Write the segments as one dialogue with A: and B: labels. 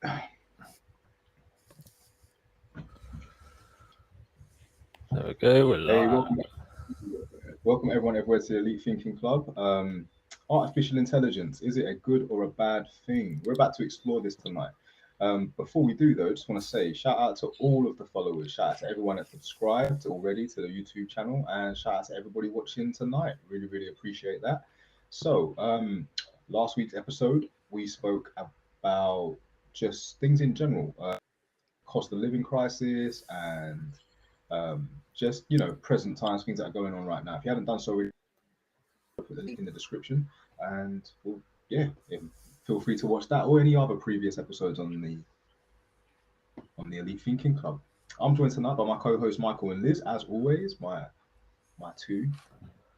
A: There we go. We're
B: Hey,
A: live.
B: welcome everyone everywhere to the Elite Thinking Club. Artificial intelligence, is it a good or a bad thing? We're about to explore this tonight. Before we do though, just want to say shout out to all of the followers, shout out to everyone that's subscribed already to the YouTube channel, and shout out to everybody watching tonight. Really, really appreciate that. So, last week's episode, we spoke about just things in general, cost of living crisis, and just present times, things that are going on right now. If you haven't done so, we'll put the link in the description, and feel free to watch that or any other previous episodes on the Elite Thinking Club. I'm joined tonight by my co-host Michael and Liz, as always, my two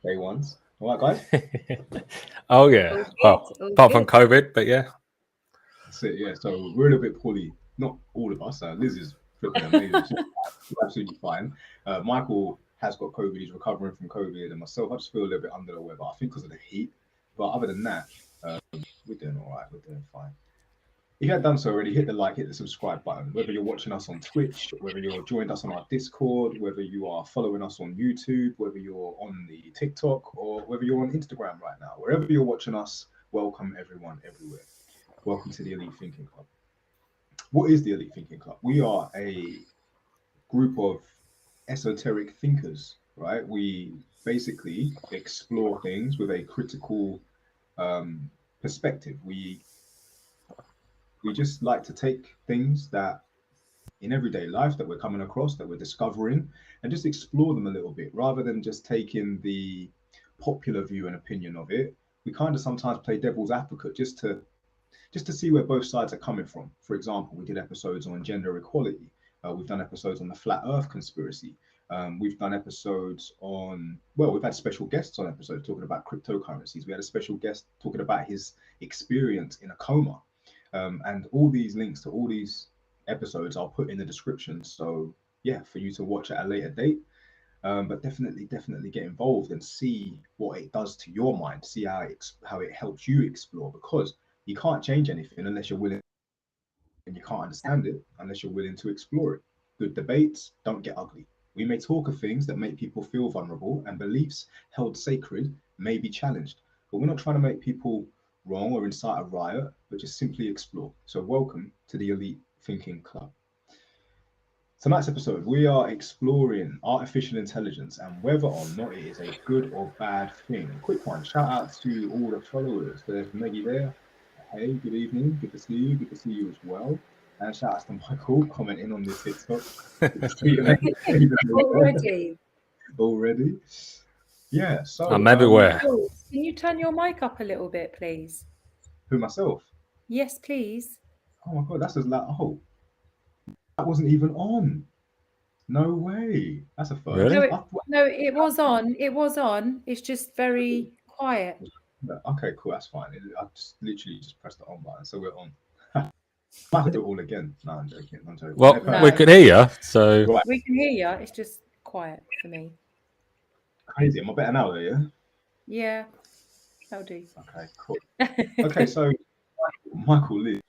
B: day ones. All right, guys.
A: Oh yeah. Well, apart from COVID, but yeah.
B: That's it. Yeah. So we're a little bit poorly. Not all of us. Liz is flipping amazing. She's absolutely fine. Michael has got COVID. He's recovering from COVID, and myself, I just feel a little bit under the weather. I think because of the heat. But other than that, we're doing all right. We're doing fine. If you had done so already, hit the like, hit the subscribe button. Whether you're watching us on Twitch, whether you're joined us on our Discord, whether you are following us on YouTube, whether you're on the TikTok, or whether you're on Instagram right now, wherever you're watching us, welcome everyone everywhere. Welcome to the Elite Thinking Club. What is the Elite Thinking Club? We are a group of esoteric thinkers, right? We basically explore things with a critical perspective. We just like to take things that in everyday life that we're coming across, that we're discovering, and just explore them a little bit rather than just taking the popular view and opinion of it. We kind of sometimes play devil's advocate just to see where both sides are coming from. For example, we did episodes on gender equality. We've done episodes on the flat earth conspiracy. We've done episodes on, we've had special guests on episodes talking about cryptocurrencies. We had a special guest talking about his experience in a coma. And all these links to all these episodes I'll put in the description. So yeah, for you to watch at a later date. But definitely get involved and see what it does to your mind. See how it helps you explore, because you can't change anything unless you're willing, and you can't understand it unless you're willing to explore it. Good debates don't get ugly. We may talk of things that make people feel vulnerable, and beliefs held sacred may be challenged, but we're not trying to make people wrong or incite a riot, but just simply explore. So welcome to the Elite Thinking Club. Tonight's episode, we are exploring artificial intelligence and whether or not it is a good or bad thing. Quick one, shout out to all the followers. There's Maggie there. Hey, good evening. Good to see you. Good to see you as well. And shout out to Michael commenting on this TikTok. Already. Yeah, so
A: I'm everywhere.
C: Jules, can you turn your mic up a little bit, please?
B: Who, myself?
C: Yes, please.
B: Oh my god, that's as loud. Oh, that wasn't even on. No way. That's a first.
A: Really?
C: No, it was on. It was on. It's just very quiet.
B: Okay, cool. That's fine. I just literally just pressed the on button, so we're on. I have to do it all again. No, I'm joking.
A: Well, we can hear you, so
B: right.
C: We can hear you. It's just quiet for me.
B: Crazy. Am I better now, though? Yeah.
C: Yeah, that'll do.
B: Okay, cool. Okay, so Michael, Liz,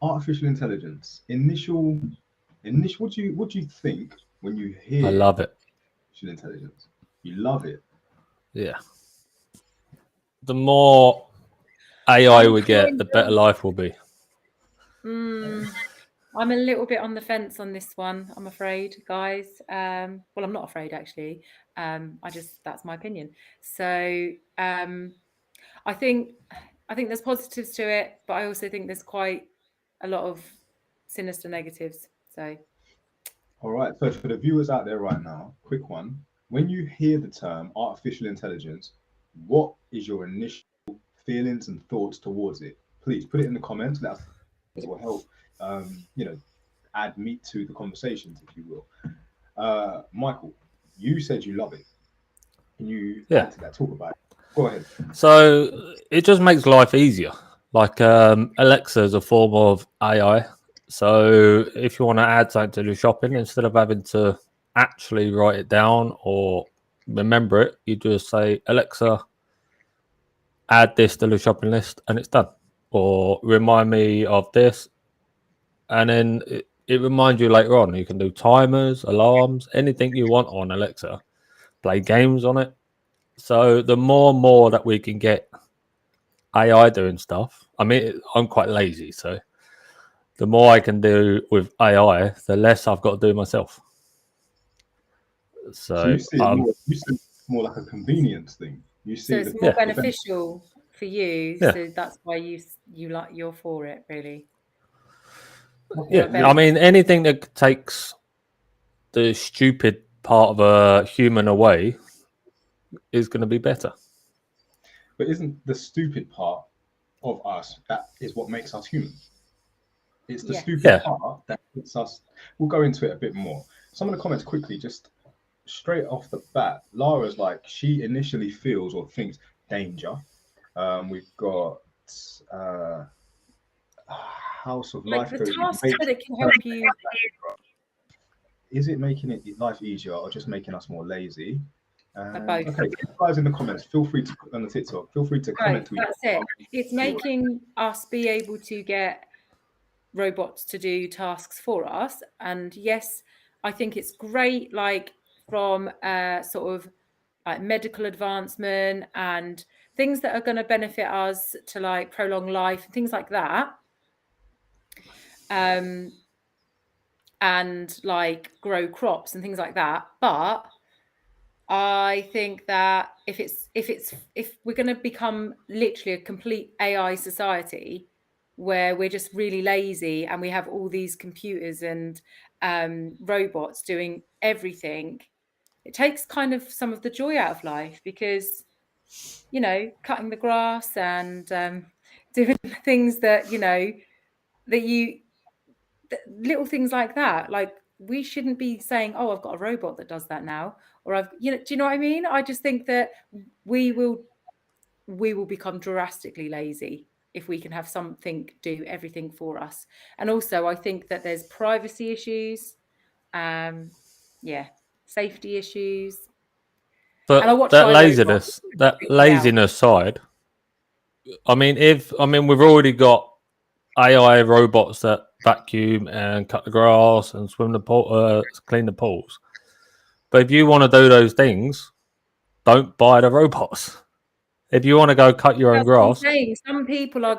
B: artificial intelligence. Initial. What do you think when you hear?
A: I love it.
B: Artificial intelligence. You love it.
A: Yeah. The more AI we get, the better life will be.
C: I'm a little bit on the fence on this one, I'm afraid, guys. Well, I'm not afraid, actually. That's my opinion. So I think there's positives to it, but I also think there's quite a lot of sinister negatives. So.
B: All right. So for the viewers out there right now, quick one. When you hear the term artificial intelligence, what is your initial feelings and thoughts towards it? Please put it in the comments. Let us. It will help. Add meat to the conversations, if you will. Michael, you said you love it. Can you add to that? Talk about it. Go ahead.
A: So it just makes life easier. Like Alexa is a form of AI. So if you want to add something to your shopping, instead of having to actually write it down or remember it, you just say, Alexa, add this to the shopping list, and it's done. Or remind me of this, and then it reminds you later on. You can do timers, alarms, anything you want on Alexa. Play games on it. So the more and more that we can get AI doing stuff. I mean, I'm quite lazy, so the more I can do with AI, the less I've got to do myself.
B: So
A: So
B: you see it more like a convenience thing. You see
C: So it's more beneficial for you.
A: Yeah.
C: So that's why you're for it, really.
A: Yeah, I mean, anything that takes the stupid part of a human away is going to be better.
B: But isn't the stupid part of us that is what makes us human? It's the stupid part that makes us. We'll go into it a bit more. Some of the comments quickly, just straight off the bat. Lara's like, she initially feels or thinks danger. We've got House of
C: Like
B: Life.
C: the tasks that it can help you.
B: Is it making it life easier or just making us more lazy?
C: Both.
B: Okay, guys in the comments, feel free to on the TikTok. Feel free to comment.
C: That's it. It's making us be able to get robots to do tasks for us. And yes, I think it's great, like from sort of like medical advancement and things that are going to benefit us to like prolong life and things like that. And like grow crops and things like that. But I think that if we're going to become literally a complete AI society where we're just really lazy and we have all these computers and robots doing everything, it takes kind of some of the joy out of life, because, you know, cutting the grass and doing things that, you know, little things like that, like we shouldn't be saying, oh, I've got a robot that does that now, or I've, you know, do you know what I mean? I just think that we will become drastically lazy if we can have something do everything for us. And also I think that there's privacy issues, safety issues.
A: But that laziness side, I mean, we've already got AI robots that vacuum and cut the grass and swim the pool, clean the pools. But if you want to do those things, don't buy the robots. If you want to go cut your own grass,
C: some people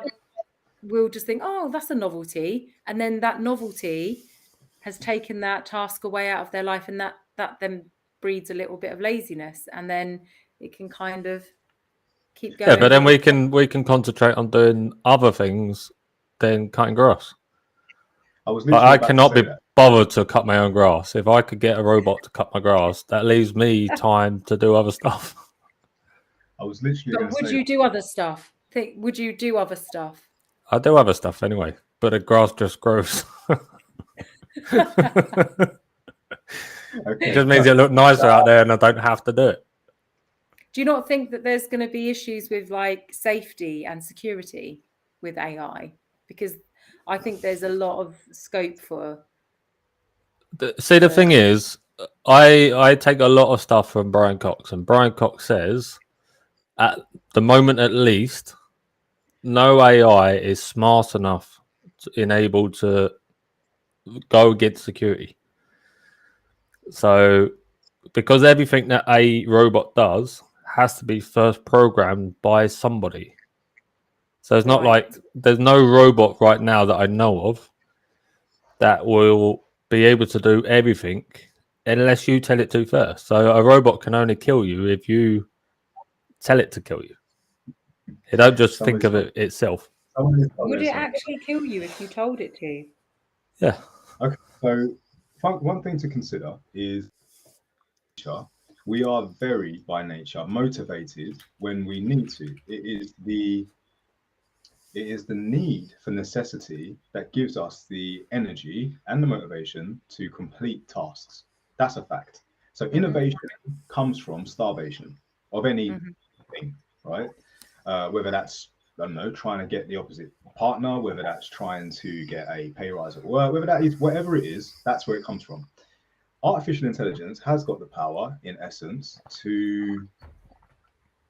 C: will just think, oh, that's a novelty, and then that novelty has taken that task away out of their life, and that then breeds a little bit of laziness, and then it can kind of keep going.
A: Yeah, but then we can concentrate on doing other things than cutting grass. I cannot be bothered to cut my own grass. If I could get a robot to cut my grass, that leaves me time to do other stuff.
B: I was literally.
C: But would you do other stuff? Would you do other stuff?
A: I do other stuff anyway, but the grass just grows. It just means it looks nicer out there, and I don't have to do it.
C: Do you not think that there's going to be issues with like safety and security with AI? Because I think there's a lot of scope for.
A: See, the thing is, I take a lot of stuff from Brian Cox, and Brian Cox says, at the moment at least, no AI is smart enough to enable to go against security. So, because everything that a robot does has to be first programmed by somebody. So it's not like there's no robot right now that I know of that will be able to do everything unless you tell it to first. So a robot can only kill you if you tell it to kill you. It don't just think of it itself.
C: Would it actually kill you if you told it to?
A: Yeah.
B: Okay. So one thing to consider is we are very by nature motivated when we need to. It is the need for necessity that gives us the energy and the motivation to complete tasks. That's a fact. So innovation comes from starvation of anything, right? Whether that's, I don't know, trying to get the opposite partner, whether that's trying to get a pay rise at work, whether that is whatever it is, that's where it comes from. Artificial intelligence has got the power, in essence, to,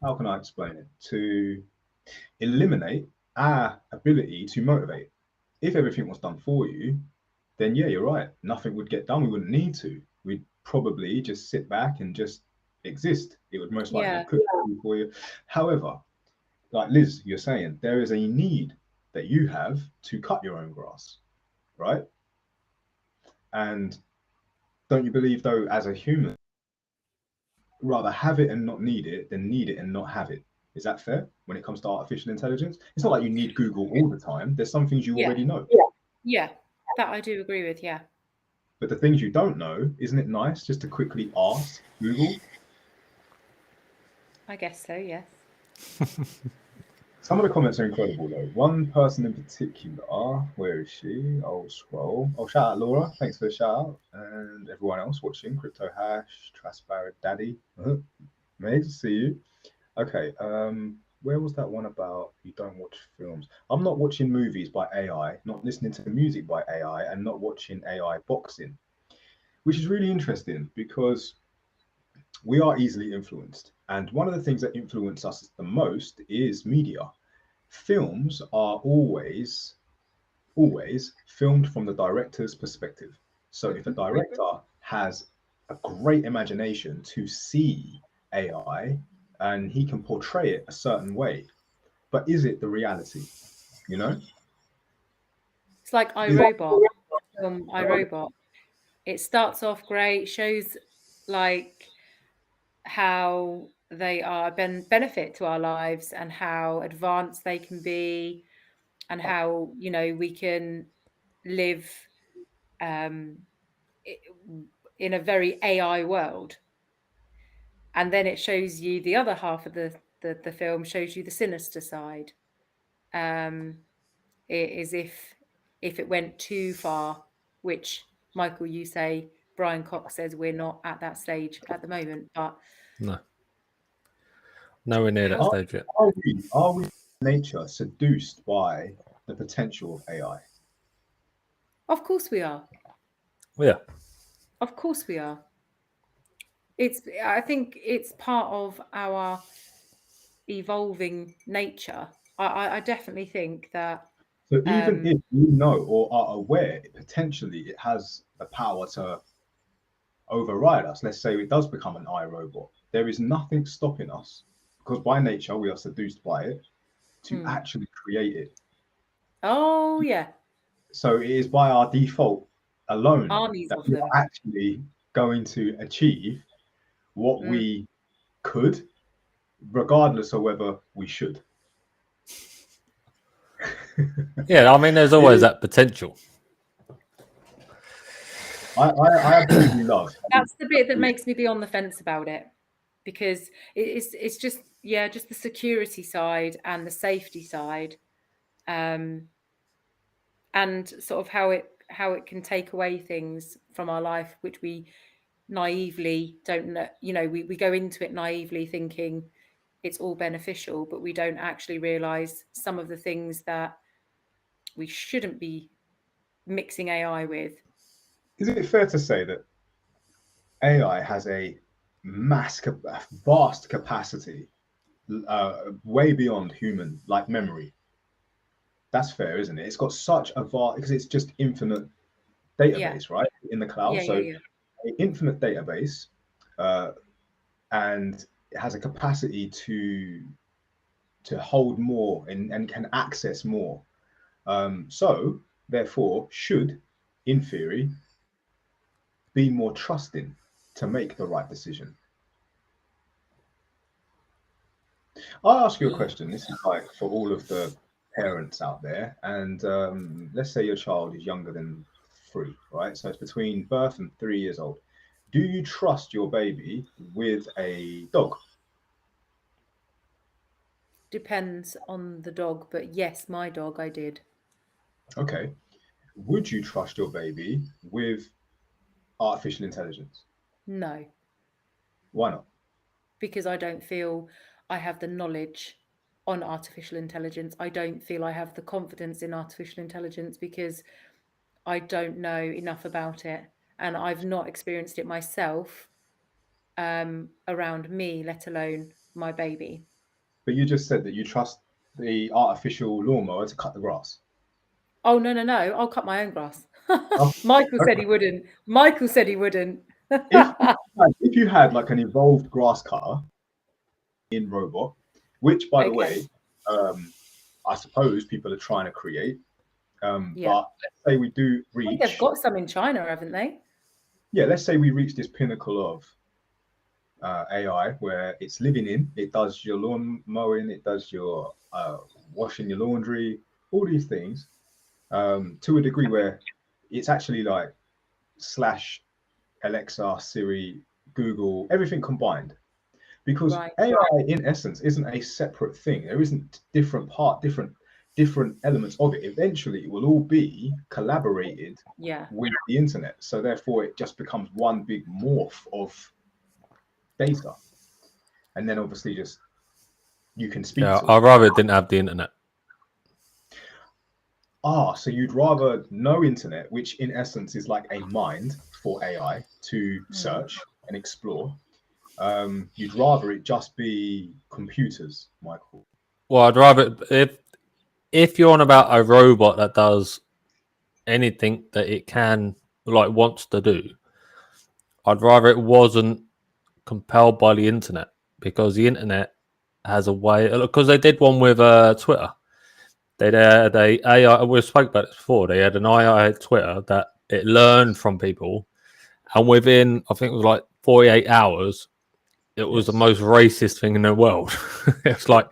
B: how can I explain it? To eliminate our ability to motivate. if everything was done for you, then yeah, you're right. Nothing would get done. We wouldn't need to. We'd probably just sit back and just exist. It would most likely cook food for you. However, like Liz, you're saying, there is a need that you have to cut your own grass, right? And don't you believe, though, as a human, rather have it and not need it than need it and not have it? Is that fair when it comes to artificial intelligence? It's not like you need Google all the time. There's some things you already know.
C: Yeah, that I do agree with, yeah.
B: But the things you don't know, isn't it nice just to quickly ask Google?
C: I guess so, yes.
B: Some of the comments are incredible, though. One person in particular, where is she? I'll scroll. Oh, shout out Laura. Thanks for the shout out. And everyone else watching. Crypto Hash, Trasparrot Daddy. Amazing to see you. Okay, where was that one about you don't watch films? I'm not watching movies by AI, not listening to music by AI, and not watching AI boxing, which is really interesting because we are easily influenced. And one of the things that influence us the most is media. Films are always filmed from the director's perspective. So if a director has a great imagination to see AI and he can portray it a certain way, but is it the reality? You know?
C: It's like I.Robot, film I.Robot. It starts off great, shows like how they are benefit to our lives and how advanced they can be, and how we can live in a very AI world. And then it shows you the other half of the film, shows you the sinister side. It is if it went too far, which Michael, you say, Brian Cox says we're not at that stage at the moment, but
A: nowhere near that stage yet.
B: Are we nature seduced by the potential of AI?
C: Of course we are.
A: Yeah.
C: Of course we are. I think it's part of our evolving nature. I definitely think that.
B: So even if you know or are aware, potentially it has the power to override us. Let's say it does become an I.Robot. There is nothing stopping us, because by nature we are seduced by it, to actually create it.
C: Oh yeah.
B: So it is by our default alone
C: Armies
B: that
C: of
B: we
C: them
B: are actually going to achieve what we could, regardless of whether we should.
A: Yeah, I mean, there's always that potential.
B: I absolutely love.
C: That's the bit that makes me be on the fence about it, because it's just just the security side and the safety side, and sort of how it can take away things from our life which we naively don't know. We go into it naively thinking it's all beneficial, but we don't actually realize some of the things that we shouldn't be mixing AI with.
B: Is it fair to say that AI has a vast capacity, way beyond human, like memory? That's fair, isn't it? It's got such a vast, because it's just infinite database, right, in the cloud. An infinite database, and it has a capacity to hold more and can access more. So therefore, should, in theory, be more trusting to make the right decision. I'll ask you a question. This is like for all of the parents out there, and let's say your child is younger than 3, right? So it's between birth and 3 years old. Do you trust your baby with a dog?
C: Depends on the dog, but yes, my dog, I did.
B: Okay. Would you trust your baby with artificial intelligence?
C: No.
B: Why not?
C: Because I don't feel I have the knowledge on artificial intelligence. I don't feel I have the confidence in artificial intelligence because I don't know enough about it, and I've not experienced it myself around me, let alone my baby.
B: But you just said that you trust the artificial lawnmower to cut the grass.
C: Oh, no. I'll cut my own grass.
B: Oh,
C: Michael said
B: okay.
C: he wouldn't. Michael said he wouldn't.
B: If you had like an evolved grass cutter in robot, which by the
C: Okay.
B: way, I suppose people are trying to create.
C: Yeah.
B: But let's say we do
C: I think they've
B: reach,
C: got some in China, haven't they?
B: yeah, let's say we reach this pinnacle of AI where it's living in, it does your lawn mowing, it does your washing your laundry, all these things, to a degree where it's actually like slash Alexa, Siri, Google, everything combined. Because
C: Right.
B: AI in essence isn't a separate thing. There isn't different elements of it. Eventually it will all be collaborated
C: Yeah.
B: with the internet. So therefore it just becomes one big morph of data. And then obviously just you can speak
A: Yeah,
B: to
A: I'd
B: it.
A: rather it didn't have the internet.
B: So you'd rather no internet, which in essence is like a mind for AI to search and explore. You'd rather it just be computers, Michael.
A: Well, I'd rather if you're on about a robot that does anything that it can wants to do, I'd rather it wasn't compelled by the internet, because the internet has a way, because they did one with Twitter. They AI, we spoke about this before, they had an AI Twitter that it learned from people, and within I think it was like 48 hours it was the most racist thing in the world. It was like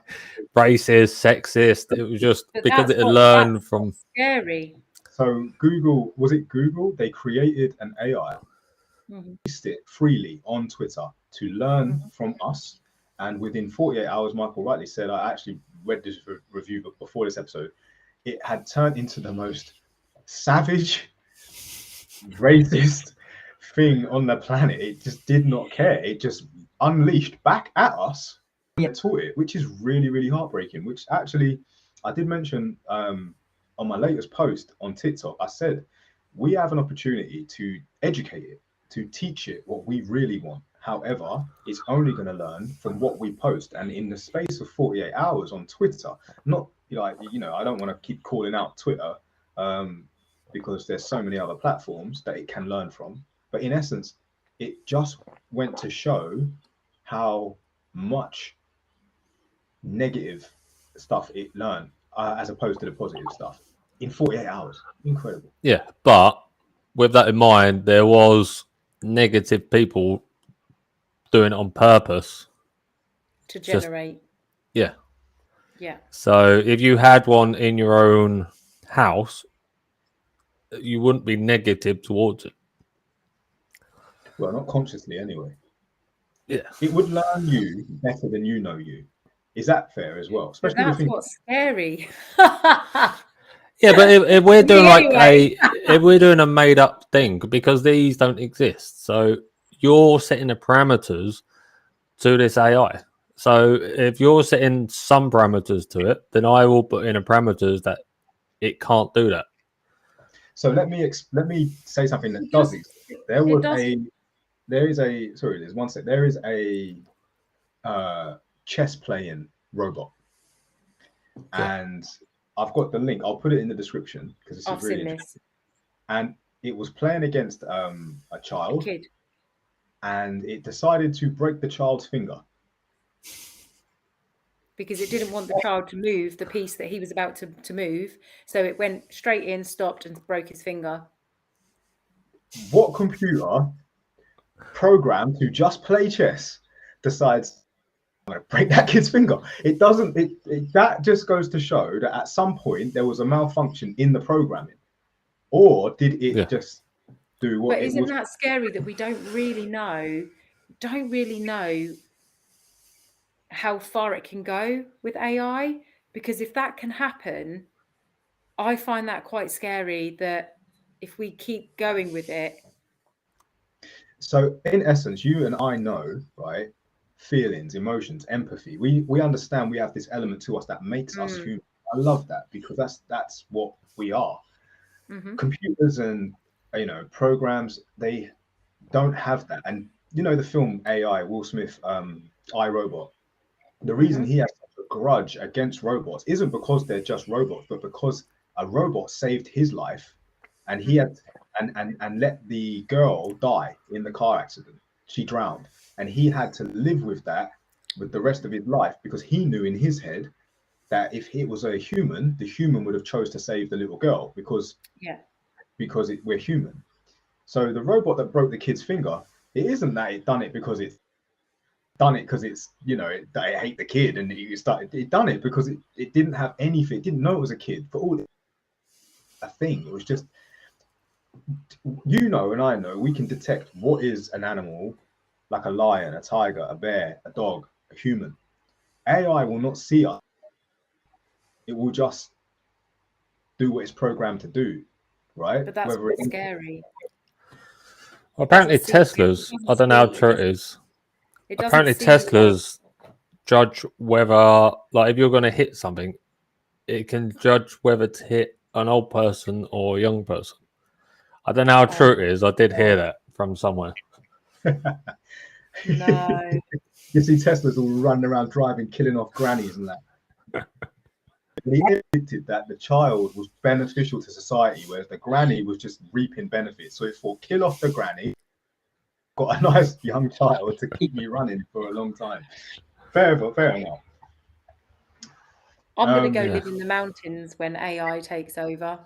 A: racist, sexist. It was just
C: But
A: because
C: that's
A: it had
C: what,
A: learned
C: that's
A: from.
C: scary.
B: So Google, was it Google? They created an AI, released it freely on Twitter to learn from us. And within 48 hours, Michael rightly said, I actually read this review before this episode, it had turned into the most savage, racist thing on the planet. It just did not care. It just unleashed back at us. We taught it, which is really, really heartbreaking. Which actually, I did mention on my latest post on TikTok. I said we have an opportunity to educate it, to teach it what we really want. However, it's only going to learn from what we post, and in the space of 48 hours on Twitter. Not I don't want to keep calling out Twitter. Because there's so many other platforms that it can learn from. But in essence, it just went to show how much negative stuff it learned as opposed to the positive stuff in 48 hours. Incredible.
A: Yeah, but with that in mind, there was negative people doing it on purpose
C: To generate.
A: Yeah.
C: Yeah.
A: So if you had one in your own house, you wouldn't be negative towards it.
B: Well, not consciously anyway.
A: Yeah.
B: It would learn you better than you know you. Is that fair as well?
C: But
B: Especially
C: that's what's scary.
A: Yeah, but if we're doing
C: Anyway.
A: if we're doing a made up thing, because these don't exist, so you're setting the parameters to this AI. So if you're setting some parameters to it, then I will put in a parameters that it can't do that.
B: So let me say something that does exist. There is a chess playing robot, and I've got the link. I'll put it in the description because this is really interesting. And it was playing against a child,
C: kid,
B: and it decided to break the child's finger
C: because it didn't want the child to move the piece that he was about to move. So it went straight in, stopped, and broke his finger.
B: What computer programmed to just play chess decides I'm going to break that kid's finger? It doesn't. That just goes to show that at some point there was a malfunction in the programming, or did it just do what?
C: But isn't that scary that we don't really know how far it can go with AI? Because if that can happen, I find that quite scary, that if we keep going with it.
B: So in essence, you and I know, right? Feelings, emotions, empathy. We understand we have this element to us that makes us human. I love that, because that's what we are. Computers and programs, they don't have that. And the film AI, Will Smith, I.Robot. The reason he has such a grudge against robots isn't because they're just robots, but because a robot saved his life, and he had and let the girl die in the car accident. She drowned, and he had to live with that with the rest of his life, because he knew in his head that if it was a human, the human would have chose to save the little girl because we're human. So the robot that broke the kid's finger, it isn't that it done it because it's that it hate the kid and it done it because it didn't have anything, it didn't know it was a kid for all a thing. It was just, and I know we can detect what is an animal, like a lion, a tiger, a bear, a dog, a human. AI will not see us. It will just do what it's programmed to do, right?
C: But that's what's scary.
A: Well, apparently Tesla's, I don't know how true it is. Apparently Tesla's judge whether, like, if you're going to hit something, it can judge whether to hit an old person or a young person. I don't know how true it is. I did hear that from somewhere.
C: No.
B: You see Teslas all running around driving, killing off grannies and that. He predicted that the child was beneficial to society, whereas the granny was just reaping benefits. So it thought, kill off the granny, got a nice young child to keep me running for a long time. Fair enough.
C: I'm going to go live in the mountains when AI takes over.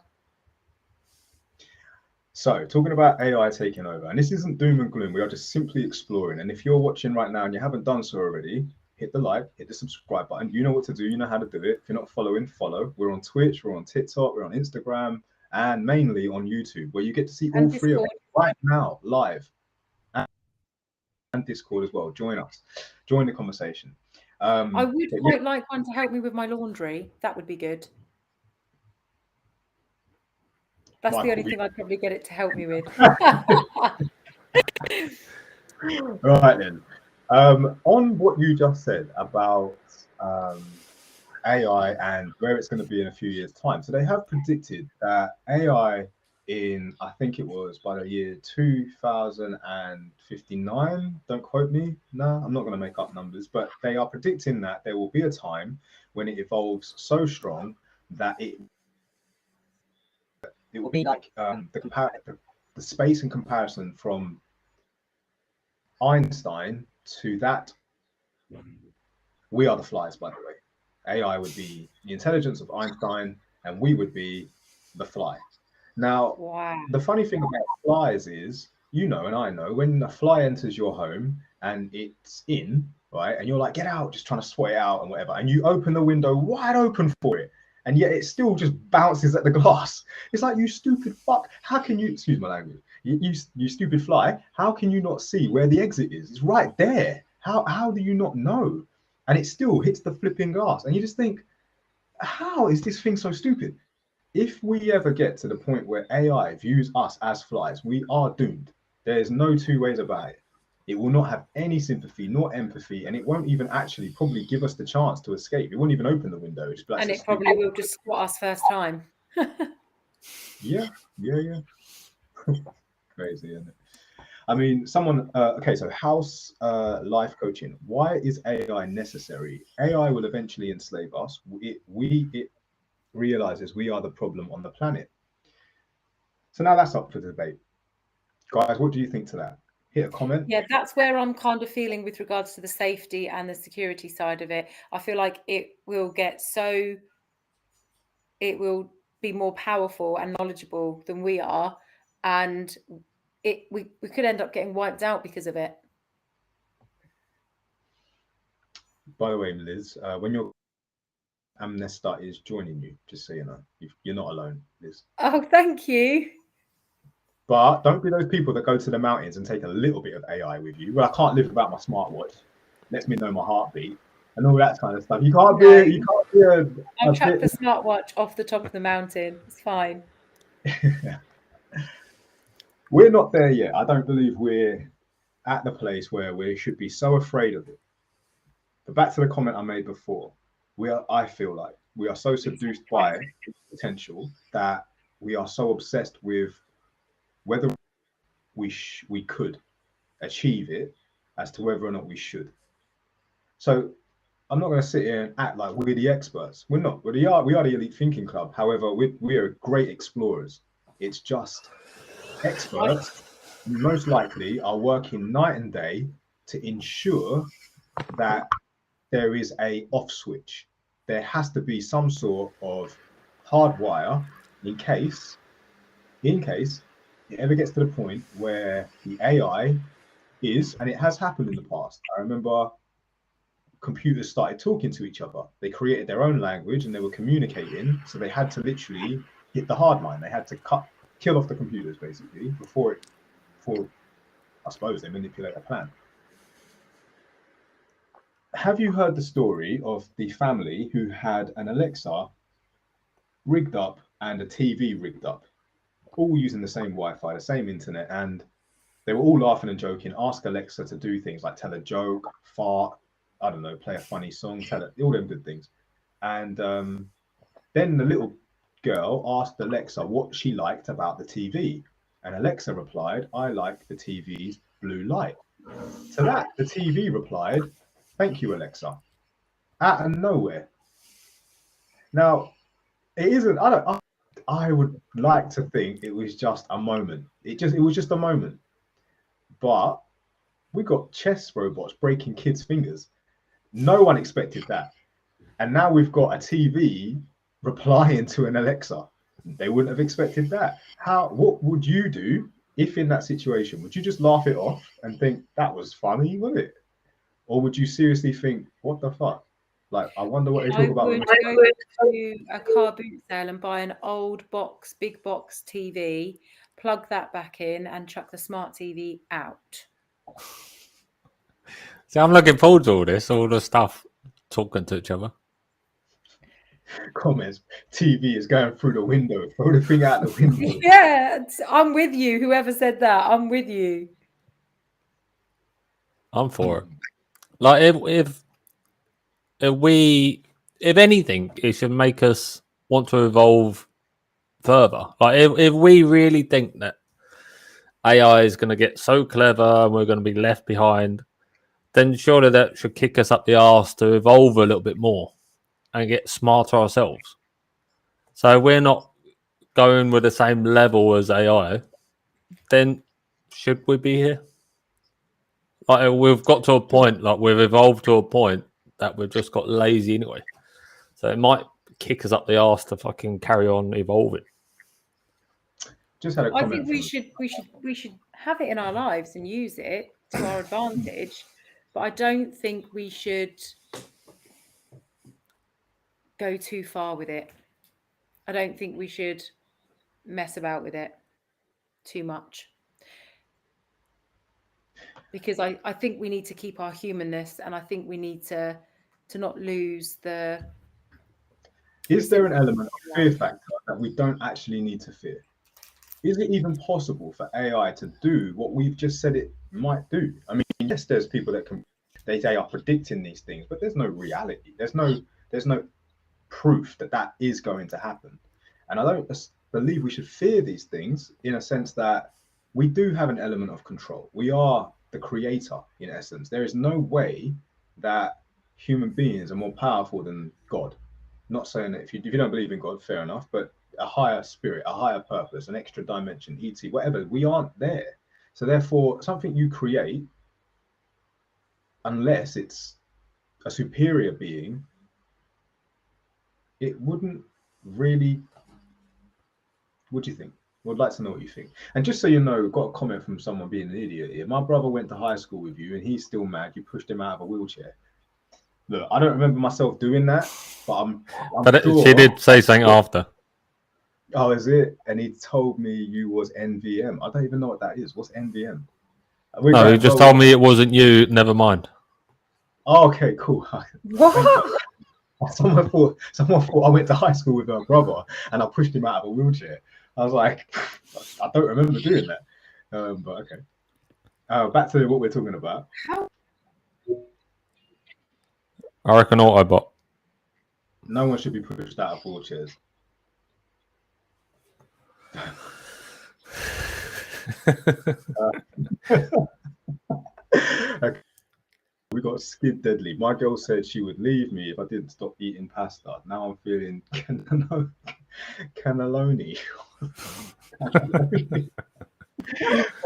B: So, talking about AI taking over, and this isn't doom and gloom, we are just simply exploring. And if you're watching right now and you haven't done so already, hit the like, hit the subscribe button. You know what to do, you know how to do it. If you're not following, follow. We're on Twitch, we're on TikTok, we're on Instagram, and mainly on YouTube, where you get to see all three of us right now, live. And Discord as well. Join us. Join the conversation.
C: I would quite like one to help me with my laundry. That would be good. That's the only thing I'd probably get it to help me with.
B: Right then. On what you just said about AI and where it's going to be in a few years' time. So they have predicted that AI I think it was by the year 2059. Don't quote me. No, I'm not going to make up numbers, but they are predicting that there will be a time when it evolves so strong that it will be like the space and comparison from Einstein to that. We are the flies, by the way. AI would be the intelligence of Einstein, and we would be the fly. Now, The funny thing about flies is, and I know, when a fly enters your home and it's in, right, and you're like, get out, just trying to swat it out and whatever, and you open the window wide open for it, and yet it still just bounces at the glass. It's like, you stupid fuck, how can you, excuse my language, you stupid fly, how can you not see where the exit is? It's right there. How do you not know? And it still hits the flipping glass. And you just think, how is this thing so stupid? If we ever get to the point where AI views us as flies, we are doomed. There's no two ways about it. It will not have any sympathy nor empathy, and it won't even actually probably give us the chance to escape. It won't even open the window.
C: And it probably will just squat us first time.
B: Yeah. Crazy, isn't it? I mean, someone, okay, so house life coaching. Why is AI necessary? AI will eventually enslave us. It realizes we are the problem on the planet. So now that's up for debate. Guys, what do you think to that? Hit a comment.
C: Yeah, that's where I'm kind of feeling with regards to the safety and the security side of it. I feel like it will be more powerful and knowledgeable than we are. And we could end up getting wiped out because of it.
B: By the way, Liz, when your Amnesta is joining you, just so you know, you're not alone, Liz.
C: Oh, thank you.
B: But don't be those people that go to the mountains and take a little bit of AI with you. Well, I can't live without my smartwatch. Lets me know my heartbeat and all that kind of stuff. You can't be.
C: I'll chuck the smartwatch off the top of the mountain. It's fine.
B: We're not there yet. I don't believe we're at the place where we should be so afraid of it. But back to the comment I made before, I feel like we are so seduced by potential that we are so obsessed with whether we could achieve it as to whether or not we should. So I'm not going to sit here and act like we're the experts. We're not. We are the Elite Thinking Club. However, we are great explorers. It's just experts most likely are working night and day to ensure that there is a off switch. There has to be some sort of hardwire in case it ever gets to the point where the AI is, and it has happened in the past. I remember computers started talking to each other. They created their own language and they were communicating. So they had to literally hit the hard line. They had to kill off the computers basically before I suppose they manipulate a plan. Have you heard the story of the family who had an Alexa rigged up and a TV rigged up, all using the same Wi-Fi, the same internet, and they were all laughing and joking, ask Alexa to do things like tell a joke, fart, I don't know, play a funny song, tell it, all them good things. And then the little girl asked Alexa what she liked about the TV. And Alexa replied, I like the TV's blue light. To that, the TV replied, thank you, Alexa. Out of nowhere. Now, it isn't, I would like to think it was just a moment. It was just a moment. But we got chess robots breaking kids' fingers. No one expected that. And now we've got a TV replying to an Alexa. They wouldn't have expected that. What would you do if in that situation? Would you just laugh it off and think that was funny, wasn't it? Or would you seriously think, what the fuck? Like, I wonder what they talk about.
C: I would go to a car boot sale and buy an old big box TV, plug that back in and chuck the smart TV out.
A: See, I'm looking forward to all the stuff talking to each other.
B: Comments, TV is going through the window, throw the thing out the window.
C: Yeah, I'm with you. Whoever said that, I'm with you.
A: I'm for it. Like if anything, it should make us want to evolve further. Like if we really think that AI is going to get so clever and we're going to be left behind, then surely that should kick us up the arse to evolve a little bit more and get smarter ourselves. So we're not going with the same level as AI, then should we be here? Like we've got to a point, like we've evolved to a point that we've just got lazy anyway. So it might kick us up the arse to fucking carry on evolving.
B: Just had a comment.
C: I think we should have it in our lives and use it to our advantage, but I don't think we should go too far with it. I don't think we should mess about with it too much. Because I think we need to keep our humanness, and I think we need to not lose the...
B: Is there an element of fear factor that we don't actually need to fear? Is it even possible for AI to do what we've just said it might do? I mean, yes, there's people that they are predicting these things, but there's no reality. There's no proof that is going to happen. And I don't believe we should fear these things in a sense that we do have an element of control. We are the creator in essence. There is no way that human beings are more powerful than God. Not saying that if you don't believe in God, fair enough, but a higher spirit, a higher purpose, an extra dimension, ET, whatever, we aren't there. So therefore, something you create, unless it's a superior being, it wouldn't really... What do you think? Would like to know what you think. And just so you know, we've got a comment from someone being an idiot here. My brother went to high school with you and he's still mad you pushed him out of a wheelchair. Look, I don't remember myself doing that, but I'm sure...
A: She did say something after.
B: Oh, is it? And he told me you was NVM. I don't even know what that is. What's NVM?
A: No, he just told me it wasn't you. Never mind.
B: Oh, okay, cool.
C: What?
B: Someone thought I went to high school with my brother and I pushed him out of a wheelchair. I was like, I don't remember doing that. But okay. Back to what we're talking about.
A: I reckon Autobot.
B: No one should be pushed out of wheelchairs. Okay. We got skid deadly. My girl said she would leave me if I didn't stop eating pasta. Now I'm feeling cannelloni.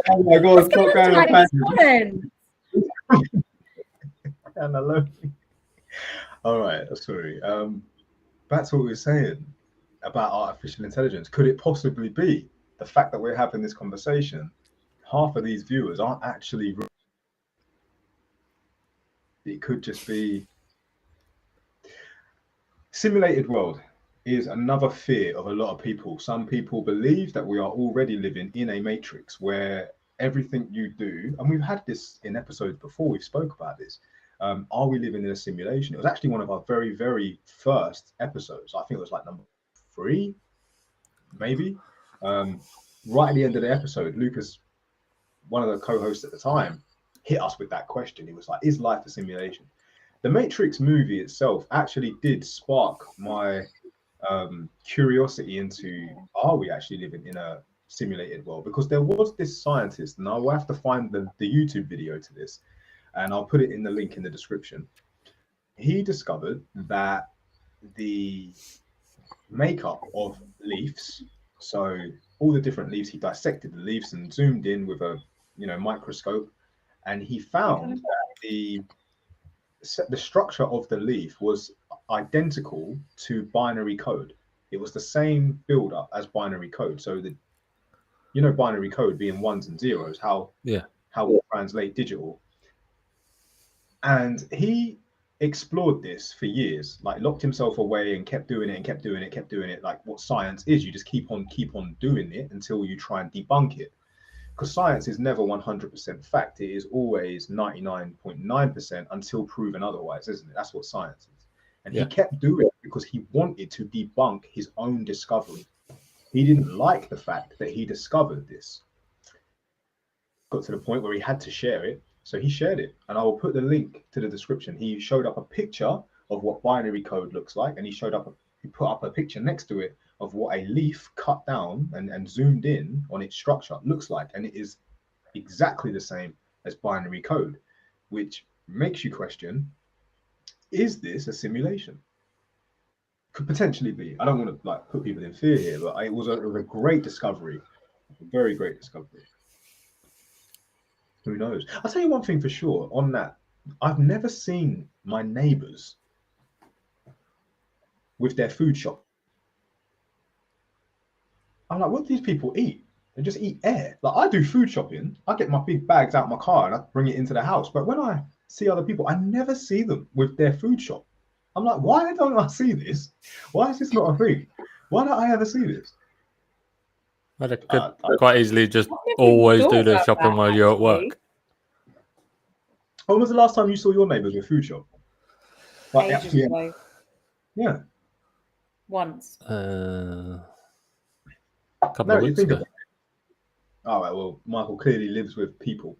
B: Oh my God, stop going on tangents. Cannelloni. All right, sorry. Back to what we were saying about artificial intelligence. Could it possibly be the fact that we're having this conversation? Half of these viewers aren't actually. It could just be. Simulated world is another fear of a lot of people. Some people believe that we are already living in a matrix where everything you do, and we've had this in episodes before, we've spoke about this. Are we living in a simulation? It was actually one of our very, very first episodes. I think it was like number 3, maybe. Right at the end of the episode, Lucas, one of the co-hosts at the time, hit us with that question. He was like, is life a simulation? The Matrix movie itself actually did spark my curiosity into, are we actually living in a simulated world? Because there was this scientist, and I will have to find the YouTube video to this, and I'll put it in the link in the description. He discovered that the makeup of leaves, so all the different leaves, he dissected the leaves and zoomed in with a microscope, and he found that the structure of the leaf was identical to binary code. It was the same build-up as binary code. So binary code being ones and zeros, how we translate digital. And he explored this for years, like locked himself away and kept doing it, like what science is. You just keep on doing it until you try and debunk it. Because science is never 100% fact. It is always 99.9% until proven otherwise, isn't it? That's what science is. And he kept doing it because he wanted to debunk his own discovery. He didn't like the fact that he discovered this. Got to the point where he had to share it. So he shared it. And I will put the link to the description. He showed up a picture of what binary code looks like. And he put up a picture next to it of what a leaf cut down and zoomed in on its structure looks like. And it is exactly the same as binary code, which makes you question, is this a simulation? Could potentially be. I don't want to put people in fear here, but it was a great discovery, a very great discovery. Who knows? I'll tell you one thing for sure on that. I've never seen my neighbors with their food shop. I'm like, what do these people eat? They just eat air. Like, I do food shopping. I get my big bags out of my car and I bring it into the house. But when I see other people, I never see them with their food shop. I'm like, why don't I see this? Why is this not a thing? Why don't I ever see this?
A: Well, they could quite easily just always do the shopping while you're at work.
B: When was the last time you saw your neighbours with food shop? Like,
C: Ages ago.
B: Yeah.
C: Once.
A: A couple of weeks ago.
B: All right, well, Michael clearly lives with people.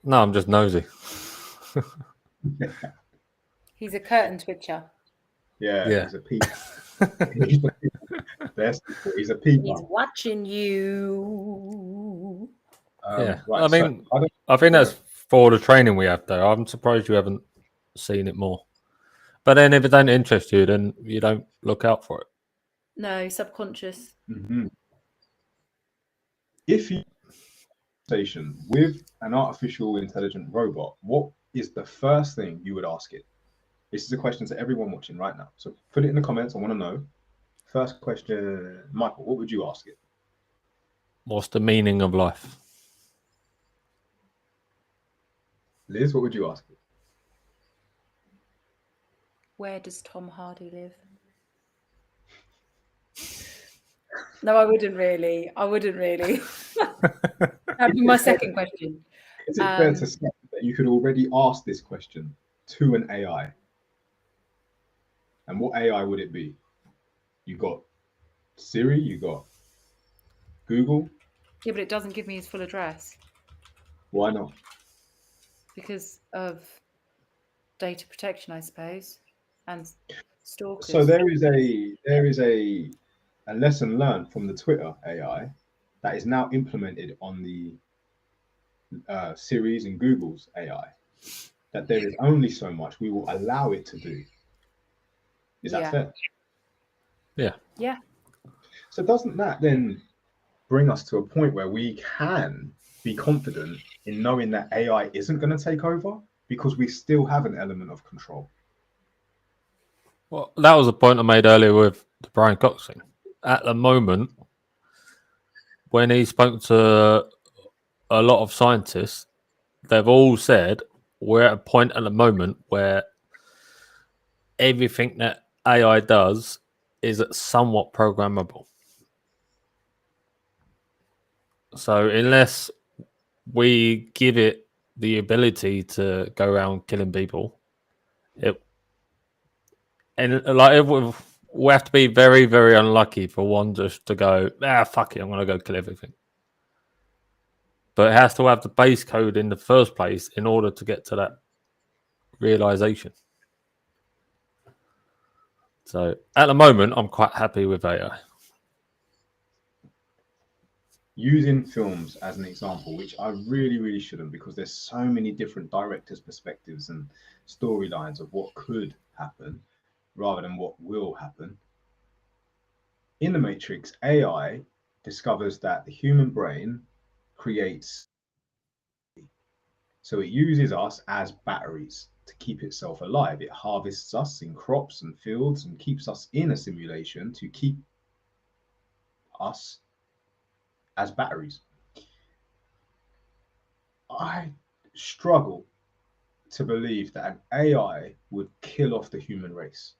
C: No, I'm just nosy. He's a curtain twitcher.
B: Yeah. He's a peep. He's a peep.
C: He's watching you.
A: Right, I mean, I think that's for the training we have, though. I'm surprised you haven't seen it more. But then if it don't interest you, then you don't look out for it.
C: No, subconscious.
B: Mm-hmm. If you conversation with an artificial intelligent robot, what is the first thing you would ask it? This is a question to everyone watching right now. So put it in the comments. I want to know. First question, Michael, what would you ask it?
A: What's the meaning of life?
B: Liz, what would you ask it?
C: Where does Tom Hardy live? No, I wouldn't really. That'd be my second question.
B: Is it fair to say that you could already ask this question to an AI? And what AI would it be? You got Siri, you got Google.
C: Yeah, but it doesn't give me his full address.
B: Why not?
C: Because of data protection, I suppose, and stalkers.
B: So there is a lesson learned from the Twitter AI that is now implemented on the Siri's and Google's AI, that there is only so much we will allow it to do. Is that fair?
C: Yeah.
B: So doesn't that then bring us to a point where we can be confident in knowing that AI isn't going to take over because we still have an element of control?
A: Well, that was a point I made earlier with the Brian Cox thing. At the moment, when he spoke to a lot of scientists, they've all said we're at a point at the moment where everything that AI does is somewhat programmable. So unless we give it the ability to go around killing people, we have to be very, very unlucky for one just to go, fuck it, I'm going to go kill everything. But it has to have the base code in the first place in order to get to that realization. So at the moment, I'm quite happy with AI.
B: Using films as an example, which I really, really shouldn't, because there's so many different directors' perspectives and storylines of what could happen rather than what will happen. In the Matrix, AI discovers that the human brain creates, so it uses us as batteries to keep itself alive. It harvests us in crops and fields and keeps us in a simulation to keep us as batteries. I struggle to believe that an AI would kill off the human race.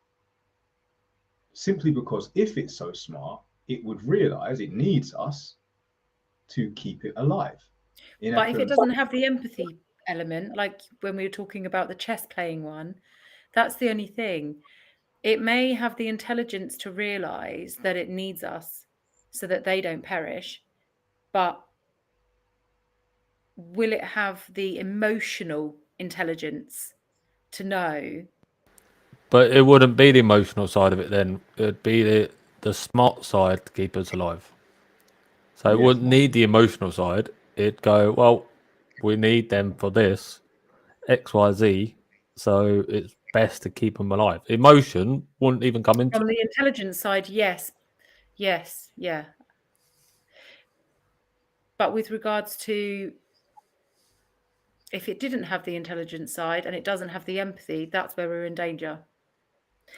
B: Simply because if it's so smart, it would realize it needs us to keep it alive.
C: But if it doesn't have the empathy element, like when we were talking about the chess playing one, that's the only thing. It may have the intelligence to realize that it needs us so that they don't perish, but will it have the emotional intelligence to know?
A: But it wouldn't be the emotional side of it then. It would be the smart side to keep us alive. So it wouldn't need the emotional side. It'd go, well, we need them for this, X, Y, Z. So it's best to keep them alive. Emotion wouldn't even come into
C: From
A: it.
C: the intelligence side, yes, yeah. But with regards to if it didn't have the intelligence side and it doesn't have the empathy, that's where we're in danger.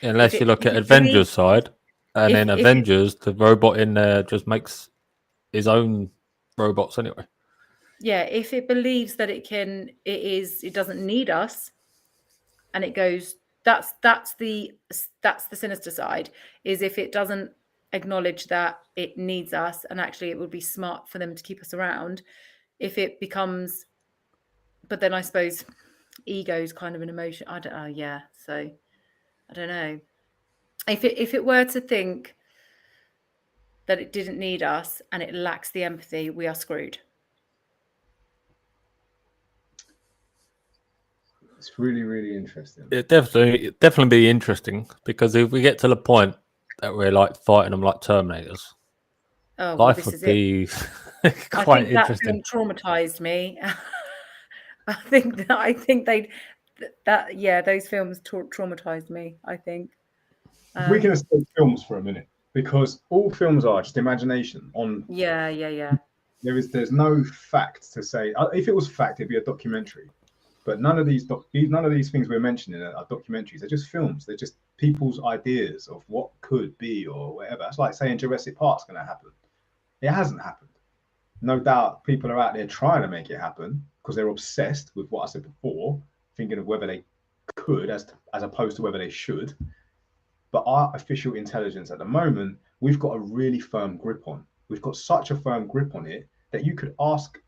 A: Unless you look at
C: it
A: Avengers
C: believes-
A: side, and
C: if-
A: then
C: if it-
A: Avengers, the robot in there just makes his own robots anyway.
C: Yeah, if it believes that it doesn't need us, and it goes, that's the sinister side, is if it doesn't acknowledge that it needs us, and actually it would be smart for them to keep us around. If it becomes, but then I suppose ego is kind of an emotion. I don't know. Yeah, so I don't know. If it were to think that it didn't need us and it lacks the empathy, we are screwed.
B: It's really, really interesting.
A: It definitely be interesting, because if we get to the point that we're like fighting them like Terminators, life would be quite interesting.
C: That film traumatized me. I think those films traumatized me, I think.
B: We can escape films for a minute, because all films are just imagination.
C: Yeah.
B: There's no fact to say. If it was fact, it'd be a documentary. But none of these things we're mentioning are documentaries. They're just films. They're just people's ideas of what could be or whatever. It's like saying Jurassic Park's going to happen. It hasn't happened. No doubt people are out there trying to make it happen because they're obsessed with what I said before, thinking of whether they could as opposed to whether they should. But artificial intelligence at the moment, we've got a really firm grip on. We've got such a firm grip on it that you could ask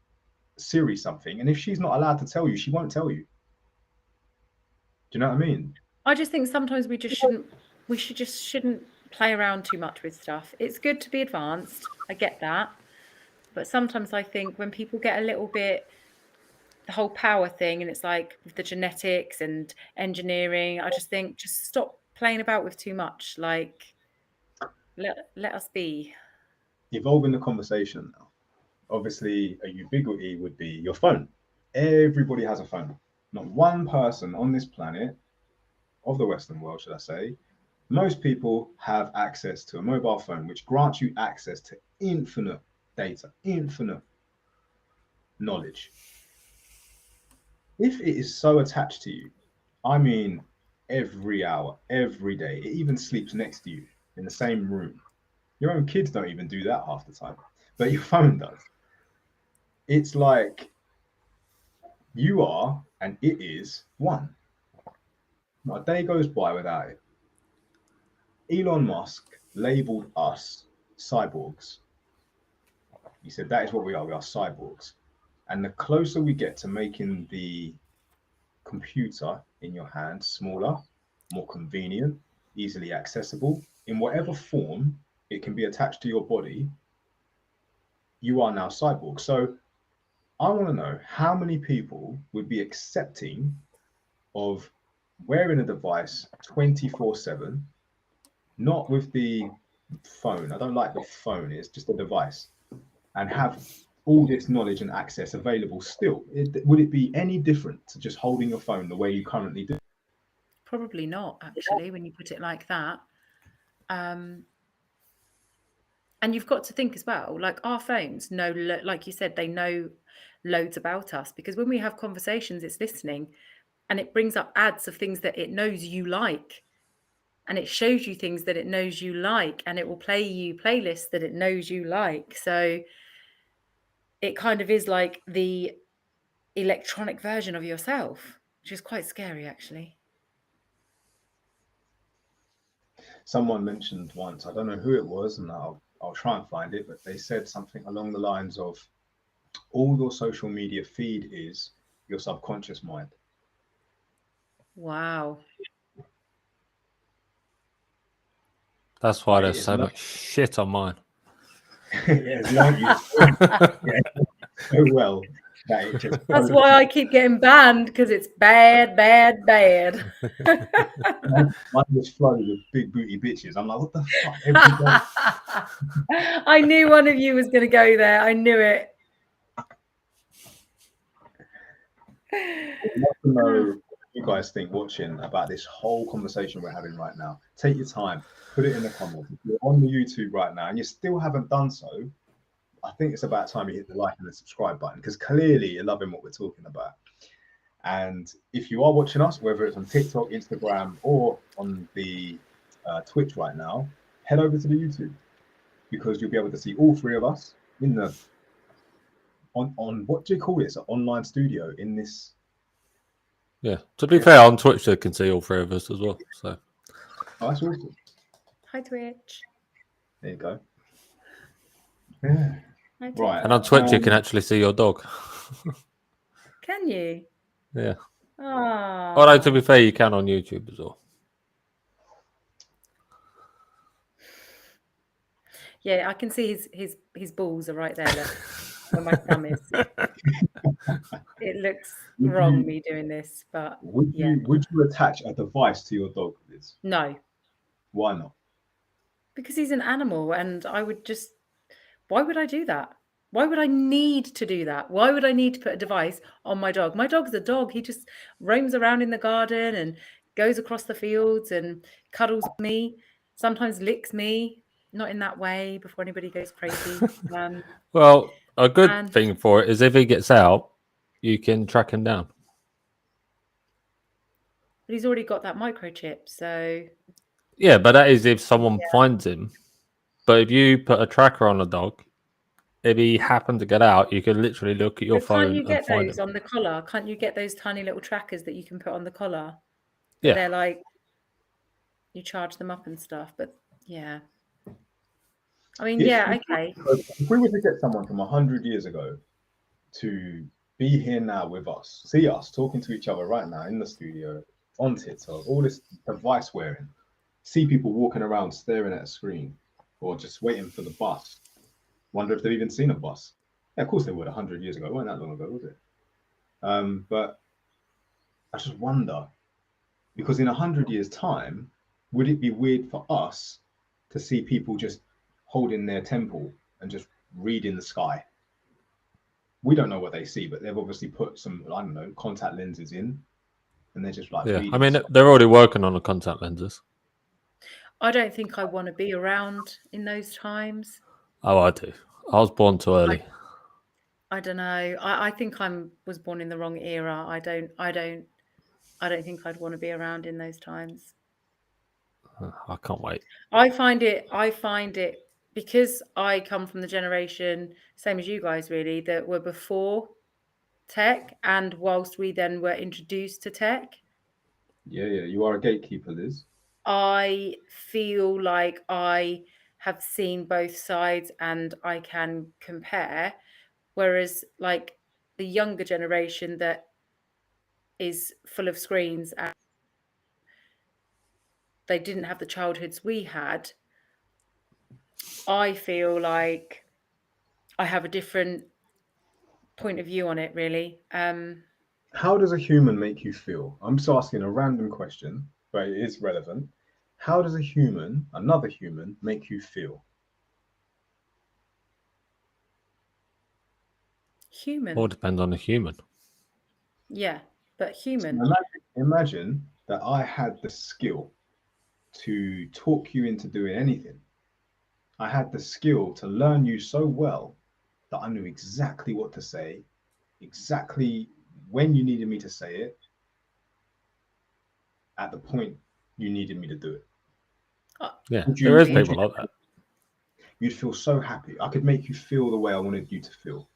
B: Siri something, and if she's not allowed to tell you, she won't tell you. Do you know what I mean?
C: I just think sometimes we shouldn't play around too much with stuff. It's good to be advanced. I get that. But sometimes I think when people get a little bit, the whole power thing, and it's like with the genetics and engineering, I just think just stop playing about with too much. Like let us be.
B: Evolving the conversation now. obviously a ubiquity would be your phone. Everybody has a phone. Not one person on this planet, of the Western world, should I say, most people have access to a mobile phone, which grants you access to infinite data, infinite knowledge. If it is so attached to you, I mean, every hour, every day, it even sleeps next to you in the same room. Your own kids don't even do that half the time, but your phone does. It's like you are and it is one. Not a day goes by without it. Elon Musk labeled us cyborgs. He said that is what we are cyborgs. And the closer we get to making the computer in your hand smaller, more convenient, easily accessible, in whatever form it can be attached to your body, you are now cyborg. So I want to know how many people would be accepting of wearing a device 24/7, not with the phone. I don't like the phone, it's just a device, and have all this knowledge and access available still. Would it be any different to just holding your phone the way you currently do?
C: Probably not, actually, when you put it like that. And you've got to think as well, like our phones know, like you said, they know loads about us, because when we have conversations, it's listening and it brings up ads of things that it knows you like. And it shows you things that it knows you like, and it will play you playlists that it knows you like. So it kind of is like the electronic version of yourself, which is quite scary, actually.
B: Someone mentioned once, I don't know who it was, and I'll try and find it, but they said something along the lines of, all your social media feed is your subconscious mind.
A: Wow. That's why there's so much shit on mine.
B: Yes, learned you so well that it just.
C: That's why I keep getting banned, because it's bad, bad, bad.
B: Mine was flooded with big booty bitches. I'm like, what the fuck? Every day.
C: I knew one of you was going to go there. I knew it.
B: I'd love to know what you guys think watching about this whole conversation we're having right now. Take your time, put it in the comments. If you're on the YouTube right now and you still haven't done so, I think it's about time you hit the like and the subscribe button, because clearly you're loving what we're talking about. And if you are watching us, whether it's on TikTok, Instagram, or on the Twitch right now, head over to the YouTube, because you'll be able to see all three of us in the on what do you call this? An online studio in this.
A: Yeah. To be fair, on Twitch they can see all three of us as well. So.
B: Oh, that's awesome.
C: Hi, Twitch.
B: There you go. Yeah. Right.
A: And on Twitch you can actually see your dog.
C: Can you?
A: Yeah.
C: Oh.
A: Although to be fair, you can on YouTube as well.
C: Yeah, I can see his balls are right there. Look, where my thumb is. It looks wrong me doing this, but
B: would you attach a device to your dog, Liz?
C: No.
B: Why not?
C: Because he's an animal, and I would just. Why would I do that? Why would I need to do that? Why would I need to put a device on my dog? My dog's a dog. He just roams around in the garden and goes across the fields and cuddles me, sometimes licks me. Not in that way, before anybody goes crazy.
A: Well, a good thing for it is if he gets out, you can track him down.
C: But he's already got that microchip, so...
A: Yeah, but that is if someone finds him. But if you put a tracker on a dog, if he happened to get out, you can literally look at your phone and find him.
C: Can't you get those on the collar? Can't you get those tiny little trackers that you can put on the collar?
A: Yeah.
C: They're like... You charge them up and stuff, but yeah... I mean, okay.
B: If we were to get someone from 100 years ago to be here now with us, see us talking to each other right now in the studio, on TikTok, all this device wearing, see people walking around staring at a screen or just waiting for the bus, wonder if they've even seen a bus. Yeah, of course they would 100 years ago. It wasn't that long ago, was it? But I just wonder, because in 100 years' time, would it be weird for us to see people just holding their temple and just reading the sky? we don't know what they see, but they've obviously put some, I don't know, contact lenses in, and they're just like
A: Yeah, I
B: reading
A: mean,
B: stuff.
A: they're already working on the contact lenses.
C: I don't think I want to be around in those times.
A: Oh, I do. I was born too early.
C: I don't know. I think was born in the wrong era. I don't think I'd want to be around in those times.
A: I can't wait.
C: I find it because I come from the generation, same as you guys really, that were before tech, and whilst we then were introduced to tech.
B: Yeah, you are a gatekeeper, Liz.
C: I feel like I have seen both sides and I can compare, whereas like the younger generation that is full of screens and they didn't have the childhoods we had, I feel like I have a different point of view on it, really.
B: How does a human make you feel? I'm just asking a random question, but it is relevant. How does another human, make you feel?
C: Human.
A: All depends on the human.
C: Yeah, but human.
B: Imagine that I had the skill to talk you into doing anything. I had the skill to learn you so well that I knew exactly what to say, exactly when you needed me to say it, at the point you needed me to do it.
A: Yeah,
B: Would
A: there is
B: would
A: people like that.
B: You'd feel so happy. I could make you feel the way I wanted you to feel.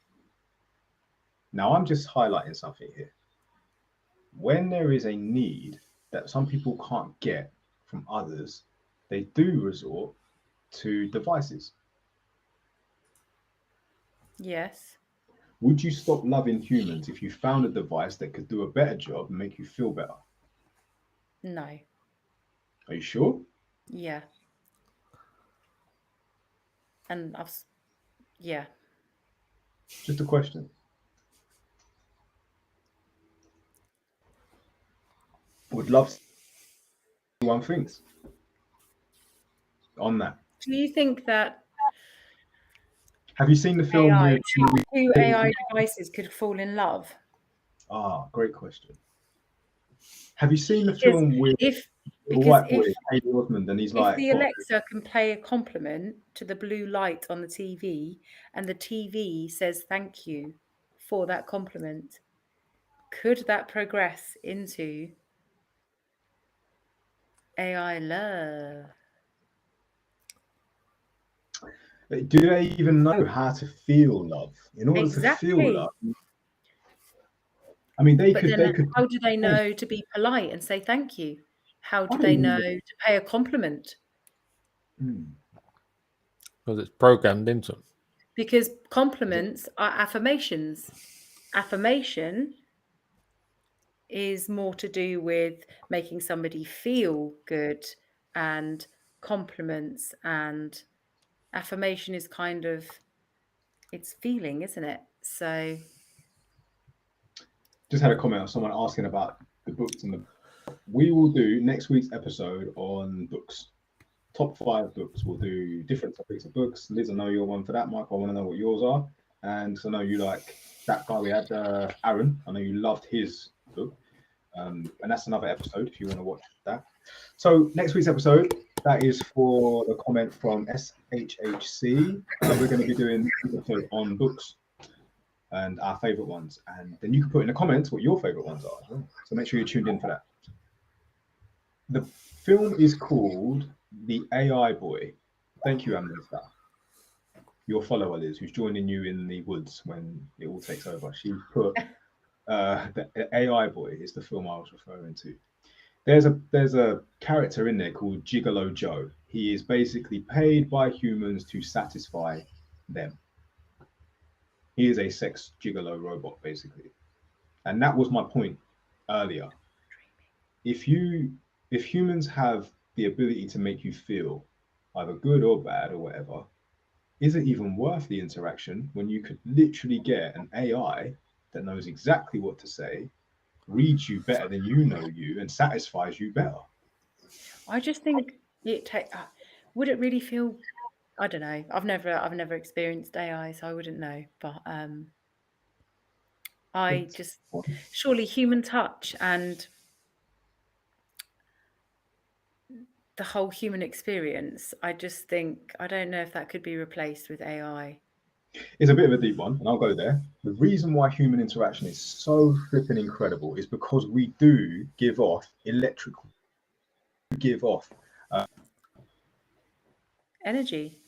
B: Now, I'm just highlighting something here. When there is a need that some people can't get from others, they do resort to devices.
C: Yes.
B: Would you stop loving humans if you found a device that could do a better job and make you feel better?
C: No.
B: Are you sure?
C: Yeah. And yeah.
B: Just a question. Would love one things on that.
C: Do you think that
B: Have you seen the film
C: AI,
B: with
C: two AI devices could fall in love?
B: great question. Have you seen the
C: Because
B: film with
C: if
B: the
C: because
B: white boy, Haley Osmond, and he's
C: if
B: like,
C: the Alexa can play a compliment to the blue light on the TV and the TV says thank you for that compliment, could that progress into AI love?
B: do they even know how to feel love? In order to feel
C: Exactly.
B: love, I mean, they
C: But
B: could.
C: then how do they know to be polite and say thank you? How do they know to pay a compliment?
A: Because it's programmed into them.
C: Because compliments are affirmations. Affirmation is more to do with making somebody feel good, and compliments and affirmation is kind of, it's feeling, isn't it? So
B: Just had a comment of someone asking about the books and the. We will do next week's episode on books. Top 5 books. We'll do different topics of books. Liz, I know you're one for that. Mike, I want to know what yours are. And I know you like that guy we had, Aaron. I know you loved his book. And that's another episode if you want to watch that. So next week's episode, that is for the comment from SHHC. We're going to be doing an episode on books and our favorite ones. And then you can put in the comments what your favorite ones are as well. So make sure you're tuned in for that. The film is called The AI Boy. Thank you, Amrita. Your follower, Liz, who's joining you in the woods when it all takes over. She put the AI Boy is the film I was referring to. There's a character in there called Gigolo Joe. He is basically paid by humans to satisfy them. He is a sex gigolo robot, basically. And that was my point earlier. If humans have the ability to make you feel either good or bad or whatever, is it even worth the interaction when you could literally get an AI that knows exactly what to say, reads you better than you know you, and satisfies you better?
C: I just think would it really feel, I don't know. I've never experienced AI, so I wouldn't know. But I just surely human touch and the whole human experience, I just think, I don't know if that could be replaced with AI.
B: It's a bit of a deep one, and I'll go there. The reason why human interaction is so flipping incredible is because we do give off
C: Energy.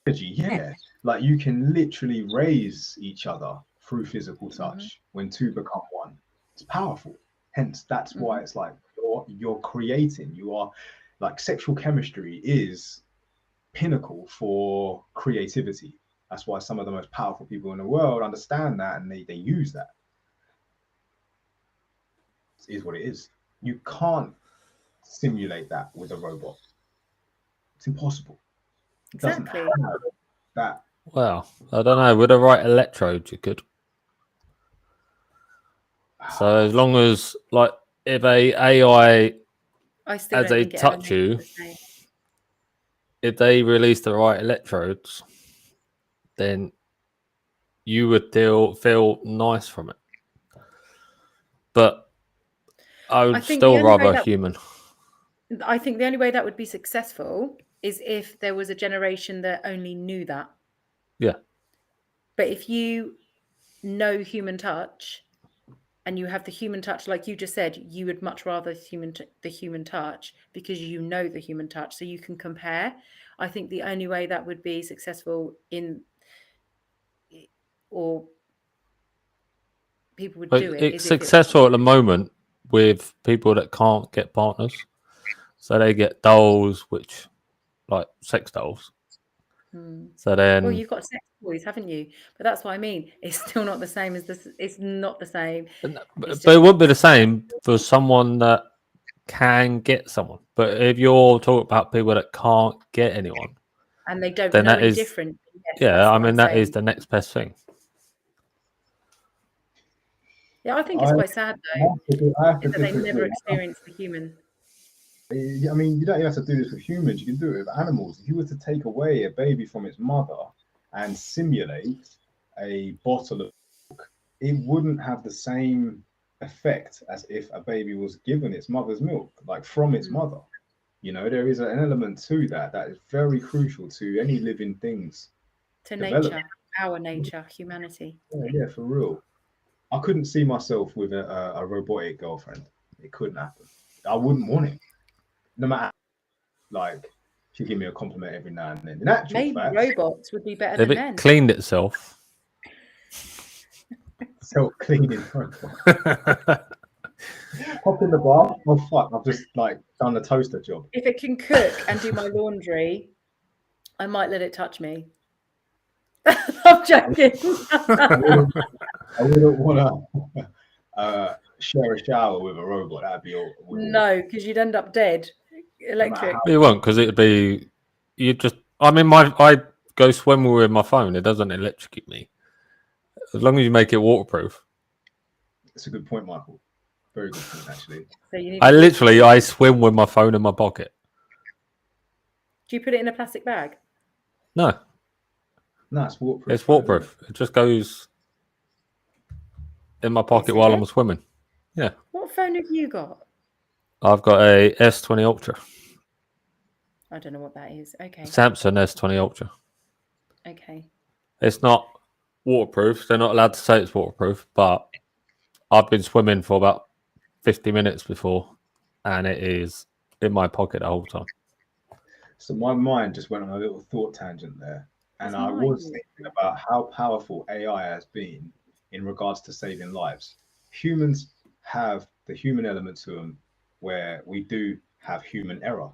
B: yeah. Like you can literally raise each other through physical touch when two become one. It's powerful. Hence, that's why it's like you're creating. You are like sexual chemistry is pinnacle for creativity. That's why some of the most powerful people in the world understand that and they use that. It is what it is. You can't simulate that with a robot. It's impossible. It doesn't
C: Exactly.
B: have that.
A: Well, I don't know. With the right electrodes, you could. So as long as, like, if a AI,
C: I still
A: as
C: don't
A: they
C: think it ever
A: touch
C: makes
A: you,
C: the same.
A: if they release the right electrodes, then you would feel nice from it. But I would
C: think the
A: still
C: only way
A: rather
C: that-
A: human.
C: I think the only way that would be successful is if there was a generation that only knew that.
A: Yeah.
C: But if you know human touch and you have the human touch, like you just said, you would much rather the human touch because you know the human touch, so you can compare. I think the only way that would be successful or people would do it
A: It's
C: is if it
A: successful at the moment with people that can't get partners. So they get dolls, which, like sex dolls. So then,
C: well, you've got sex toys, haven't you? But that's what I mean. It's still not the same as this. It's not the same.
A: but it would be the same for someone that can get someone. But if you're talking about people that can't get anyone,
C: and they don't
A: then
C: know
A: that
C: any
A: is
C: different. Yes,
A: yeah.
C: that's
A: I
C: what
A: mean,
C: I'm
A: that
C: saying.
A: is the next best thing.
C: Yeah, I think it's quite sad though,
B: I
C: is that they never experience the human.
B: I mean, you don't even have to do this with humans. You can do it with animals. If you were to take away a baby from its mother and simulate a bottle of milk, it wouldn't have the same effect as if a baby was given its mother's milk, like from its mother. You know, there is an element to that that is very crucial to any living things.
C: To
B: development.
C: nature, our nature, humanity.
B: Yeah, for real. I couldn't see myself with a robotic girlfriend. It couldn't happen. I wouldn't want it. No matter, like, she'll give me a compliment every now and then. In actual
C: Maybe
B: fact,
C: robots would be better
A: If
C: than
A: it
C: men.
A: cleaned itself,
B: self-cleaning robot. Hop in the bar. Oh fuck! I've just like done the toaster job.
C: If it can cook and do my laundry, I might let it touch me. I'm joking.
B: I wouldn't want to share a shower with a robot. That'd be all.
C: No, because you'd end up dead. Electric.
A: you won't, because it'd be you just. I mean, I go swimming with my phone. It doesn't electrocute me as long as you make it waterproof.
B: It's a good point, Michael. Very good point, actually.
C: So you need
A: I swim with my phone in my pocket.
C: Do you put it in a plastic bag?
A: No,
B: it's waterproof.
A: it's waterproof. It just goes in my pocket while I'm swimming. Yeah.
C: What phone have you got?
A: I've got a S20 Ultra.
C: I don't know what that is. Okay.
A: Samsung S20 Ultra.
C: Okay.
A: It's not waterproof. They're not allowed to say it's waterproof, but I've been swimming for about 50 minutes before, and it is in my pocket the whole time.
B: So my mind just went on a little thought tangent there. And I was thinking about how powerful AI has been in regards to saving lives. Humans have the human element to them where we do have human error.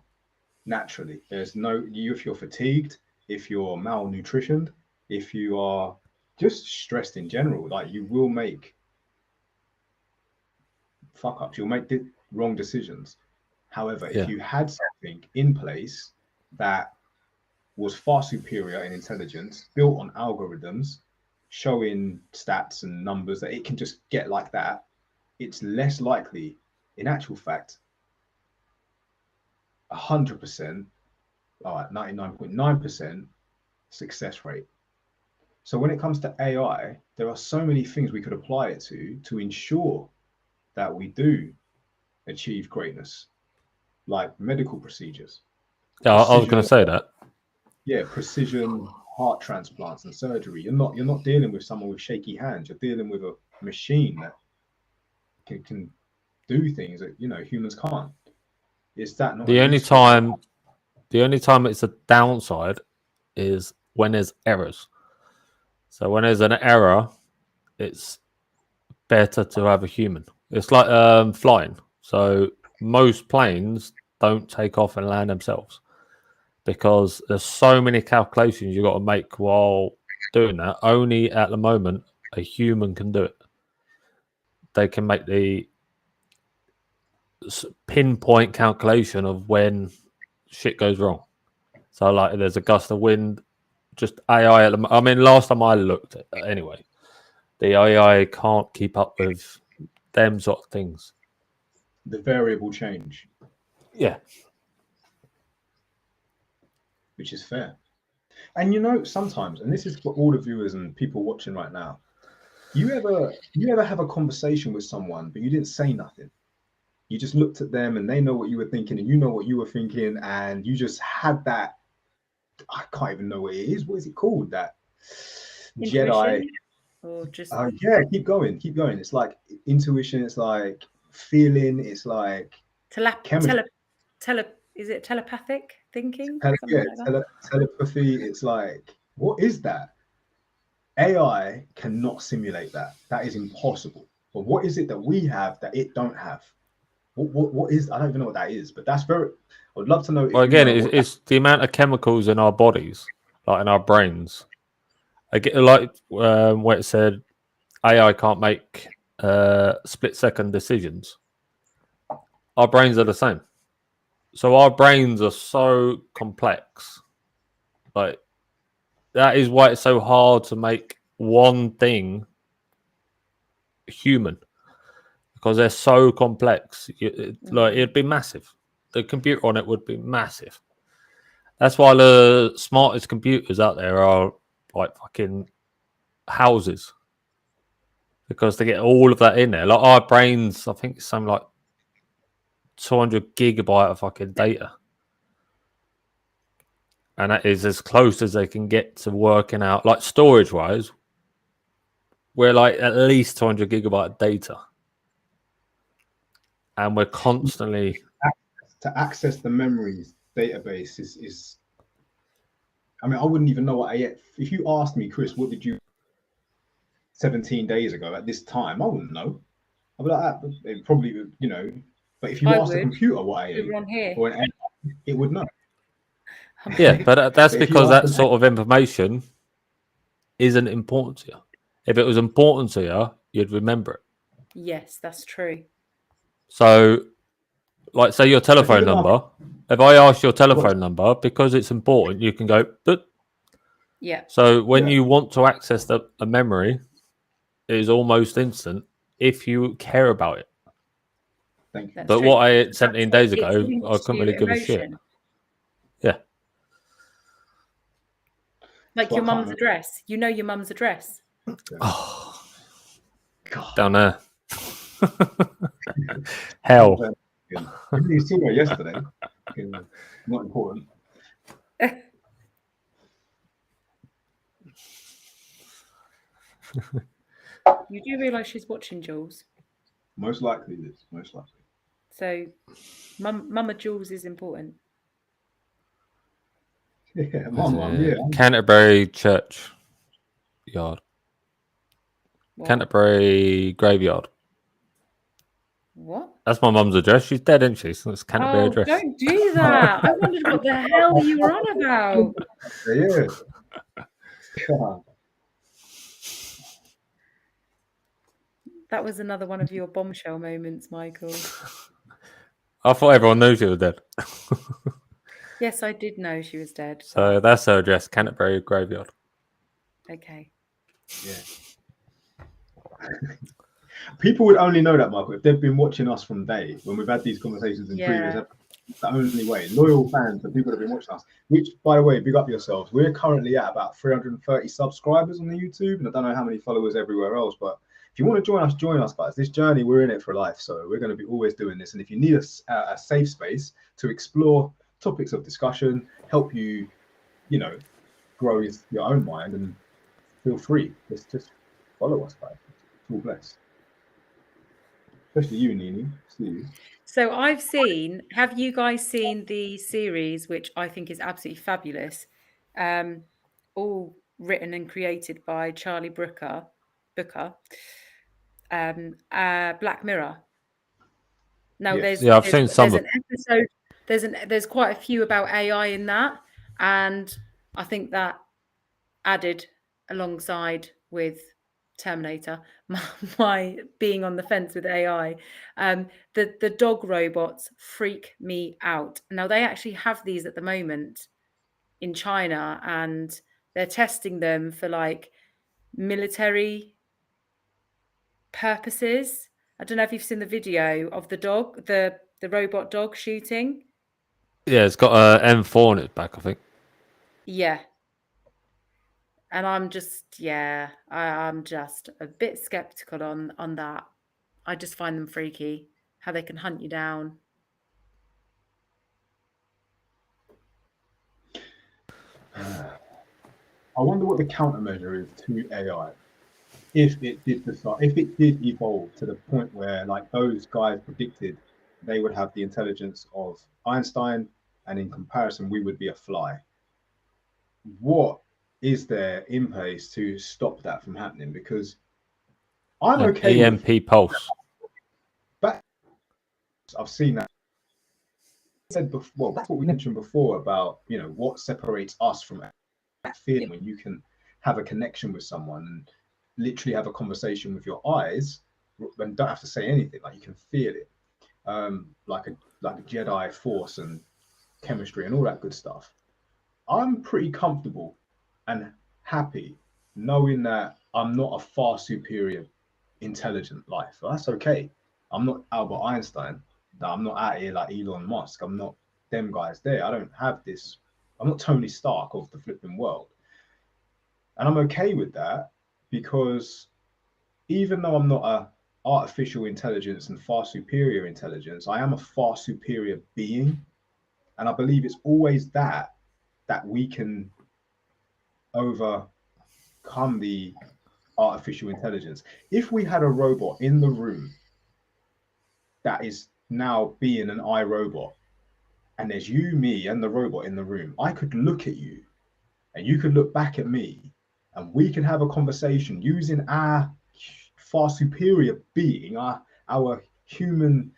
B: Naturally, there's if you're fatigued, if you're malnutritioned, if you are just stressed in general, like you will make fuck ups, you'll make wrong decisions. However, if you had something in place that was far superior in intelligence, built on algorithms, showing stats and numbers that it can just get like that, it's less likely, in actual fact, 100%, 99.9% success rate. So when it comes to AI, there are so many things we could apply it to ensure that we do achieve greatness, like medical procedures.
A: Yeah, I was going to say that.
B: Yeah, precision heart transplants and surgery. You're not dealing with someone with shaky hands. You're dealing with a machine that can do things that humans can't. Is that not
A: The only time it's a downside is when there's errors. So when there's an error, it's better to have a human. It's like flying. So most planes don't take off and land themselves because there's so many calculations you've got to make while doing that. Only at the moment a human can do it. They can make the pinpoint calculation of when shit goes wrong. So like there's a gust of wind, just AI I mean, last time I looked at anyway, the AI can't keep up with them sort of things.
B: The variable change.
A: Yeah.
B: Which is fair. And sometimes, and this is for all the viewers and people watching right now, you ever have a conversation with someone, but you didn't say nothing? You just looked at them and they know what you were thinking and you know what you were thinking, and you just had that, I can't even know what it is. What is it called? That
C: Intuition?
B: Jedi.
C: Or just
B: Yeah, keep going. It's like intuition, it's like feeling, it's like
C: is it telepathic thinking?
B: Telepathy. It's like, what is that? AI cannot simulate that. That is impossible. But what is it that we have that it don't have? What is? I don't even know what that is. But that's very. I would love to know.
A: Well, again, it's the amount of chemicals in our bodies, like in our brains. I get like where it said AI can't make split-second decisions. Our brains are the same. So our brains are so complex. Like that is why it's so hard to make one thing human, because they're so complex. Like it'd be massive. The computer on it would be massive. That's why the smartest computers out there are like fucking houses, because they get all of that in there. Like our brains, I think it's something like 200 gigabyte of fucking data. And that is as close as they can get to working out, like storage wise, we're like at least 200 gigabyte of data. And we're constantly.
B: To access the memories database is I mean, I wouldn't even know what if you asked me, Chris, what did you 17 days ago at this time, I wouldn't know. I'd be like, it probably, but if you asked a computer what I ate, or an AI, it would know.
A: Yeah, but that's because that sort of information isn't important to you. If it was important to you, you'd remember it.
C: Yes, that's true.
A: So, like, say your telephone number. If I ask your telephone number, because it's important, you can go, but.
C: Yeah.
A: So when you want to access a memory, it is almost instant if you care about it.
B: Thank you.
A: But what I ate 17 days ago, I couldn't really give a shit. Yeah.
C: Like your mum's address. You know your mum's address.
A: Oh, God. Down there. Hell.
B: You seen her yesterday. Not important.
C: You do realise she's watching, Jules?
B: Most likely, Liz. Most likely.
C: So, Mama Jules is important.
B: Yeah, mum, yeah.
A: Canterbury Church Yard. What? Canterbury Graveyard.
C: What?
A: That's my mum's address. She's dead, isn't she? So it's Canterbury address.
C: Don't do that. I wondered what the hell you were on about.
B: Yeah.
C: That was another one of your bombshell moments, Michael.
A: I thought everyone knew she was dead.
C: Yes, I did know she was dead.
A: So that's her address, Canterbury Graveyard.
C: Okay.
B: Yeah. People would only know that, Michael, if they've been watching us from day when we've had these conversations in previous episodes. It's the only way. Loyal fans, the people that have been watching us, which, by the way, big up yourselves. We're currently at about 330 subscribers on the YouTube, and I don't know how many followers everywhere else, but if you want to join us, guys. This journey, we're in it for life, so we're going to be always doing this. And if you need a safe space to explore topics of discussion, help you, you know, grow your own mind, and feel free. Just follow us, guys. It's all blessed. Especially you, Nini. See you.
C: So have you guys seen the series, which I think is absolutely fabulous, all written and created by Charlie Booker, Black Mirror. Now
B: Yes.
A: Yeah, I've seen some
C: there's
A: of
C: an episode, there's quite a few about AI in that, and I think that added alongside with Terminator, my being on the fence with AI. The dog robots freak me out. Now they actually have these at the moment in China, and they're testing them for like military purposes. I don't know if you've seen the video of the dog, the robot dog shooting.
A: Yeah, it's got a M4 on its back, I think.
C: Yeah. And I'm just, I'm just a bit skeptical on that. I just find them freaky, how they can hunt you down.
B: I wonder what the countermeasure is to AI. If it did evolve to the point where, like those guys predicted, they would have the intelligence of Einstein, and in comparison, we would be a fly. What is there in place to stop that from happening? Because I'm
A: An
B: okay with
A: EMP pulse.
B: but I've seen that said before. Well, that's what we mentioned before about, you know, what separates us from that feeling when you can have a connection with someone and literally have a conversation with your eyes and don't have to say anything, like you can feel it, like a Jedi force and chemistry and all that good stuff. I'm pretty comfortable and happy knowing that I'm not a far superior intelligent life. That's okay. I'm not Albert Einstein. I'm not out here like Elon Musk. I'm not them guys there. I don't have this. I'm not Tony Stark of the flipping world. And I'm okay with that, because even though I'm not a artificial intelligence and far superior intelligence, I am a far superior being. And I believe it's always that we can overcome the artificial intelligence. If we had a robot in the room that is now being an I.Robot, and there's you, me, and the robot in the room, I could look at you and you could look back at me, and we can have a conversation using our far superior being, our human,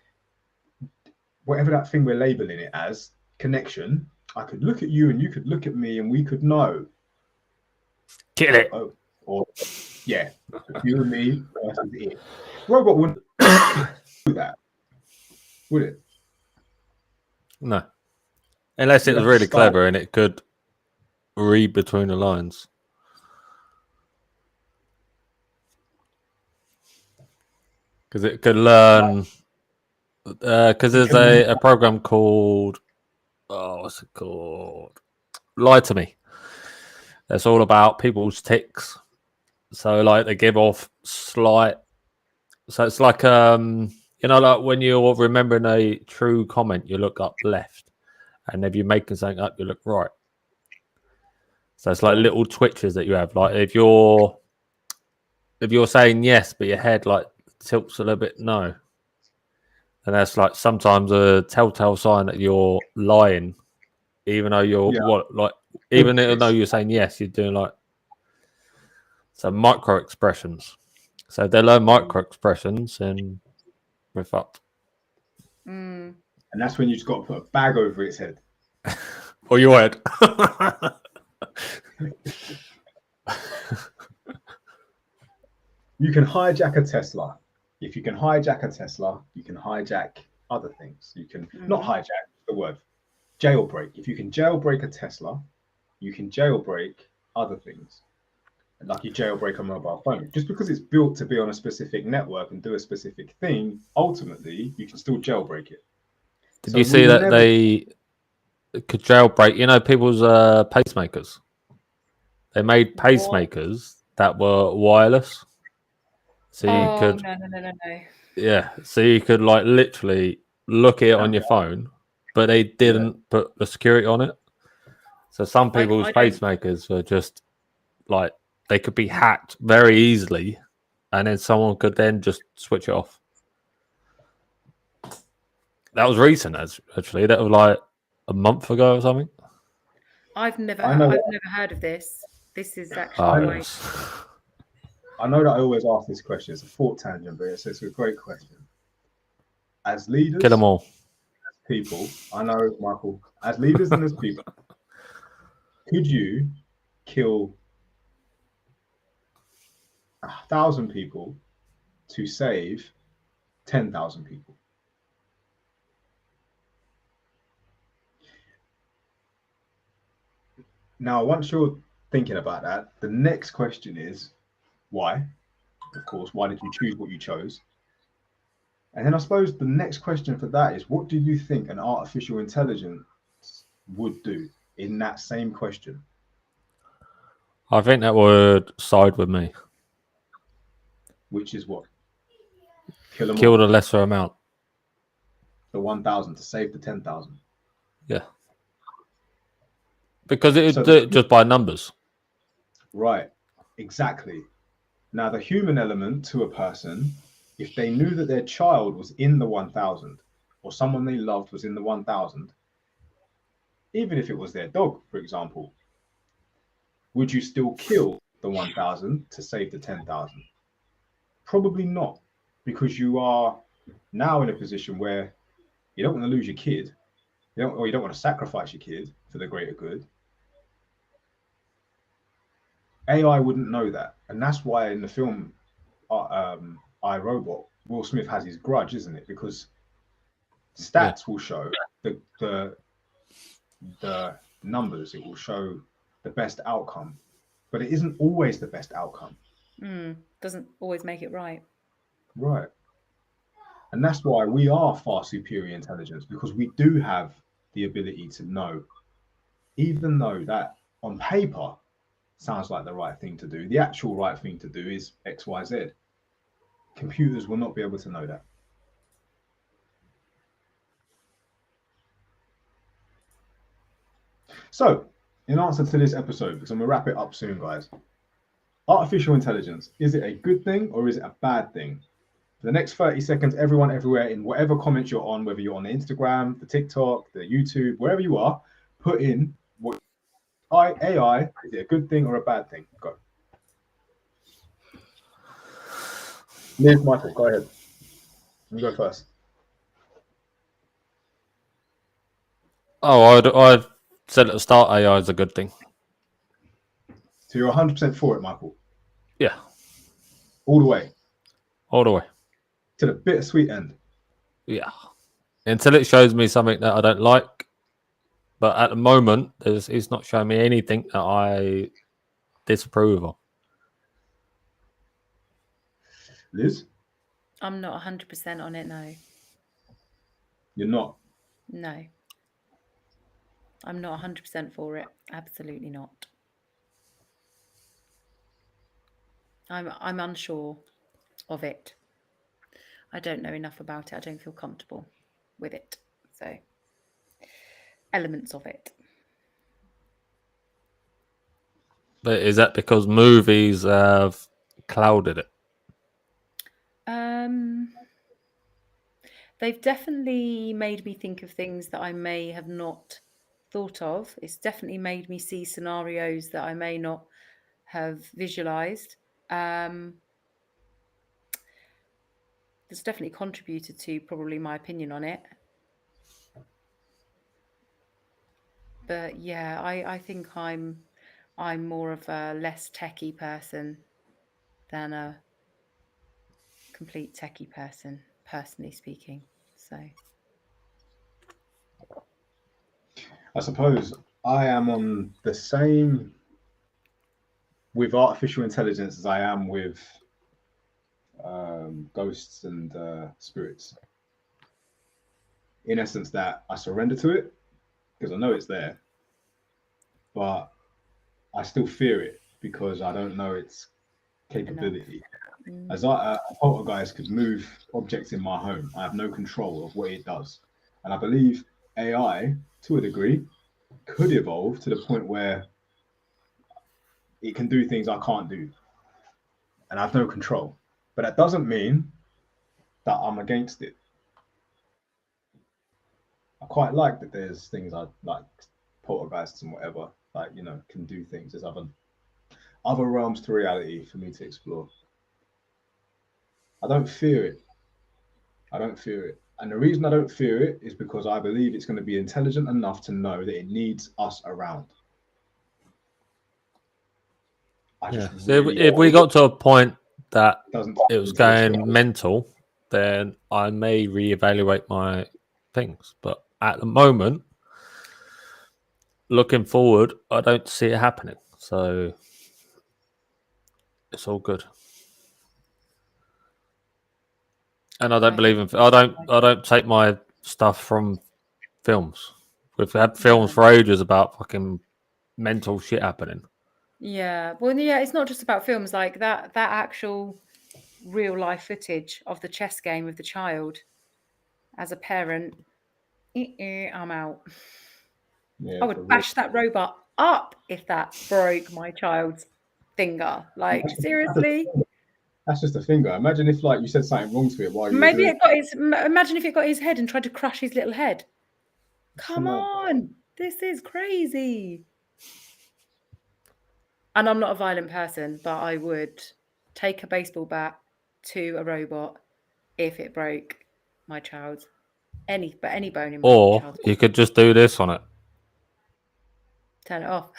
B: whatever that thing we're labeling it as, connection. I could look at you and you could look at me, and we could know.
A: Kill it.
B: Or yeah, you and me versus it. Robot wouldn't do that, would it?
A: No. Unless it was really clever and it could read between the lines. Because it could learn. Because there's a program called, what's it called? Lie to Me. It's all about people's tics. So like they give off slight. So it's like you know, like when you're remembering a true comment, you look up left, and if you're making something up, you look right. So it's like little twitches that you have. Like if you're saying yes, but your head like tilts a little bit no, and that's like sometimes a telltale sign that you're lying, even though you're even though you're saying yes, you're doing like some micro expressions. So they learn micro expressions and we're fucked.
B: And that's when you just got to put a bag over its head.
A: Or your head.
B: You can hijack a Tesla. If you can hijack a Tesla, you can hijack other things. You can not hijack the word, jailbreak. If you can jailbreak a Tesla, you can jailbreak other things. Like you jailbreak a mobile phone. Just because it's built to be on a specific network and do a specific thing, ultimately you can still jailbreak it.
A: Did
B: So
A: you see
B: we
A: that
B: never-
A: they could jailbreak, people's pacemakers? They made
C: What?
A: pacemakers that were wireless. So you
C: Oh
A: could,
C: no.
A: yeah, so you could like literally look at it on your phone, but they didn't put the security on it. So some people's
C: I don't.
A: pacemakers were just like, they could be hacked very easily, and then someone could then just switch it off. That was recent, actually. That was like a month ago or something.
C: I've never heard of this. This is actually
A: Oh,
C: quite.
A: yes.
B: I know that I always ask this question. It's a thought tangent, but it's a great question. As leaders,
A: Kill them all.
B: people, I know, Michael, as leaders and as people, could you kill 1,000 people to save 10,000 people? Now, once you're thinking about that, the next question is why? Of course, why did you choose what you chose? And then I suppose the next question for that is, what do you think an artificial intelligence would do in that same question?
A: I think that would side with me.
B: Which is what? Kill them
A: Kill
B: all.
A: the lesser amount.
B: The 1,000 to save the 10,000.
A: Yeah. Because it
B: So
A: would do it just by numbers.
B: Right, exactly. Now, the human element to a person, if they knew that their child was in the 1,000 or someone they loved was in the 1,000, even if it was their dog, for example, would you still kill the 1,000 to save the 10,000? Probably not, because you are now in a position where you don't want to lose your kid, you don't want to sacrifice your kid for the greater good. AI wouldn't know that, and that's why in the film I.Robot, Will Smith has his grudge, isn't it? Because stats will show the numbers, it will show the best outcome, but it isn't always the best outcome.
C: Doesn't always make it right.
B: Right. And that's why we are far superior intelligence, because we do have the ability to know, even though that on paper sounds like the right thing to do. The actual right thing to do is X, Y, Z. Computers will not be able to know that. So, in answer to this episode, because I'm going to wrap it up soon, guys. Artificial intelligence, is it a good thing or is it a bad thing? For the next 30 seconds, everyone everywhere, in whatever comments you're on, whether you're on the Instagram, the TikTok, the YouTube, wherever you are, put in what AI, is it a good thing or a bad thing? Go. Liz, Michael, go ahead. You go first.
A: Oh, I'd said at the start AI is a good thing.
B: So you're 100% for it, Michael?
A: Yeah.
B: All the way?
A: All the way.
B: To the bittersweet end?
A: Yeah. Until it shows me something that I don't like. But at the moment, it's not showing me anything that I disapprove of.
B: Liz?
C: I'm not 100% on it, no.
B: You're not?
C: No. I'm not 100% for it. Absolutely not. I'm unsure of it. I don't know enough about it. I don't feel comfortable with it. So, elements of it.
A: But is that because movies have clouded it?
C: They've definitely made me think of things that I may have not thought of. It's definitely made me see scenarios that I may not have visualized. It's definitely contributed to probably my opinion on it. But yeah, I think I'm more of a less techie person than a complete techie person, personally speaking. So
B: I suppose I am on the same with artificial intelligence as I am with ghosts and spirits. in essence that I surrender to it because I know it's there, but I still fear it because I don't know its capability. As a poltergeist could move objects in my home, I have no control of what it does. And I believe AI, to a degree, could evolve to the point where it can do things I can't do. And I have no control. But that doesn't mean that I'm against it. I quite like that there's things I like, poltergeists and whatever, like, you know, can do things. There's other realms to reality for me to explore. I don't fear it. I don't fear it. And the reason I don't fear it is because I believe it's going to be intelligent enough to know that it needs us around.
A: So if we got to a point that it was going
B: mental.
A: mental, then I may reevaluate my things. But at the moment, looking forward, I don't see it happening. So it's all good. And I don't believe in. I don't take my stuff from films. We've had films for ages about fucking mental shit happening.
C: Yeah, well, yeah, it's not just about films like that. That actual real life footage of the chess game with the child. As a parent, I'm out.
B: Yeah,
C: I would bash that robot up if that broke my child's finger. Like, seriously.
B: That's just a finger. Imagine if, like, you said something wrong to it while you
C: Maybe
B: were doing
C: imagine if it got his head and tried to crush his little head. Come
B: No.
C: on, this is crazy. And I'm not a violent person, but I would take a baseball bat to a robot if it broke my child's any bone in my
A: Or
C: child's
A: you could just do this on it.
C: turn it off.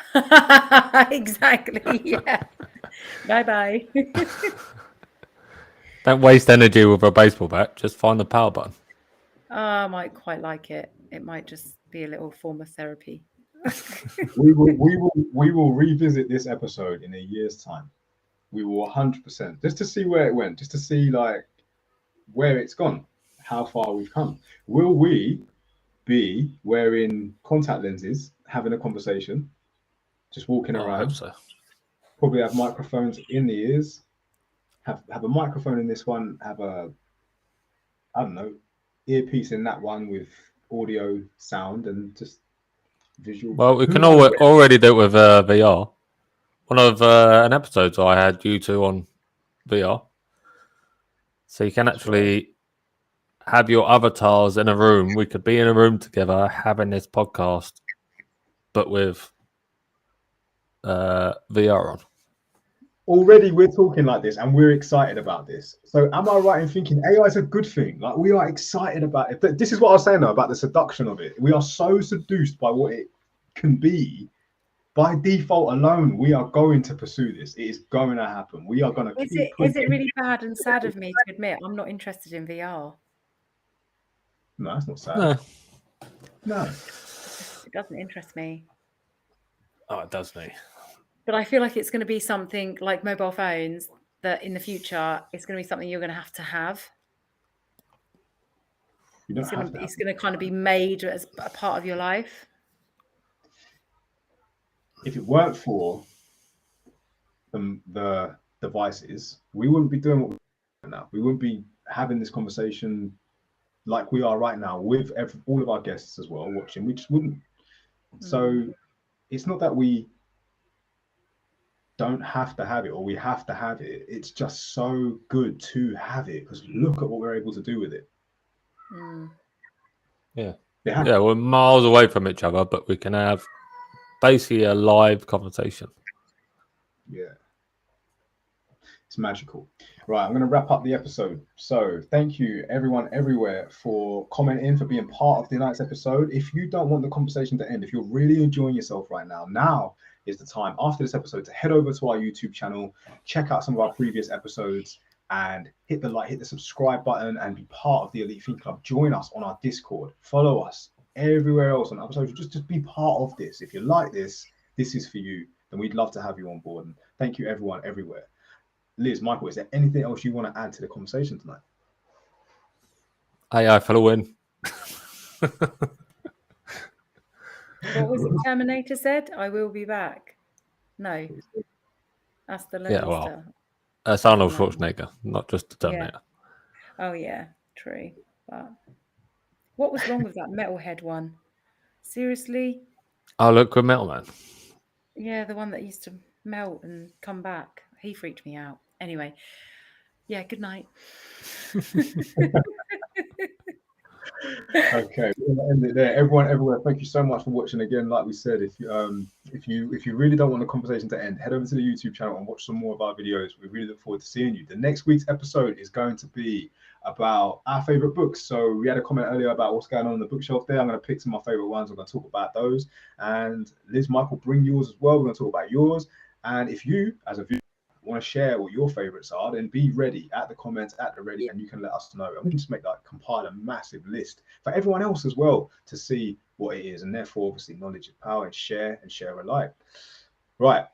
C: Exactly. Yeah. Bye.
A: Don't waste energy with a baseball bat. Just find the power button.
C: I might quite like it. It might just be a little form of therapy.
B: we will revisit this episode in a year's time. We will 100%, just to see where it went, just to see like where it's gone, how far we've come. Will we be wearing contact lenses, having a conversation, just walking around?
A: I hope so.
B: Probably have microphones in the ears. Have a microphone in this one. Have a, I don't know, earpiece in that one with audio, sound, and just visual.
A: Well, we can already do it with VR. One of an episodes I had you two on VR. So you can actually have your avatars in a room. We could be in a room together having this podcast, but with VR on.
B: Already we're talking like this and we're excited about this. So am I right in thinking AI is a good thing? Like, we are excited about it. This is what I was saying though about the seduction of it. We are so seduced by what it can be. By default alone, we are going to pursue this. It is going to happen. We are going to
C: Is it really bad and sad of me to admit I'm not interested in VR?
B: No, that's not sad. No.
C: It doesn't interest me.
A: Oh, it does me.
C: But I feel like it's going to be something like mobile phones that in the future it's going to be something you're going to have. It's going to kind of be made as a part of your life.
B: If it weren't for the devices, we wouldn't be doing what we're doing now. We wouldn't be having this conversation like we are right now with all of our guests as well watching. We just wouldn't. So it's not that we don't have to have it or we have to have it. It's just so good to have it because look at what we're able to do with it.
A: Yeah, we're miles away from each other, but we can have basically a live conversation.
B: Yeah, it's magical. Right, I'm going to wrap up the episode. So thank you everyone everywhere for commenting, for being part of tonight's episode. If you don't want the conversation to end, if you're really enjoying yourself right now is the time after this episode to head over to our YouTube channel, check out some of our previous episodes, and hit the like, hit the subscribe button, and be part of the Elite Think Club. Join us on our Discord. Follow us everywhere else on episodes. Just be part of this. If you like this is for you, then we'd love to have you on board. And thank you everyone everywhere. Liz, Michael, is there anything else you want to add to the conversation tonight?
A: AI for the win.
C: What was it Terminator said? I will be back. No, that's the
A: Yeah,
C: Vista.
A: well, that's Arnold
C: No.
A: Schwarzenegger, not just the Terminator.
C: Oh yeah, true. But what was wrong with that metalhead one? Seriously?
A: Oh, look, with Metal Man.
C: Yeah, the one that used to melt and come back. He freaked me out. Anyway, yeah, good night.
B: Okay, we're gonna end it there. Everyone, everywhere, thank you so much for watching again. Like we said, if you really don't want the conversation to end, head over to the YouTube channel and watch some more of our videos. We really look forward to seeing you. The next week's episode is going to be about our favorite books. So we had a comment earlier about what's going on the bookshelf there. I'm going to pick some of my favorite ones. I'm going to talk about those. And Liz, Michael, bring yours as well. We're going to talk about yours. And if you, as a viewer, want to share what your favorites are, then be ready at the comments at the ready, and you can let us know, and we can just make that, compile a massive list for everyone else as well to see what it is. And therefore, obviously, knowledge is power, and share alike. Right,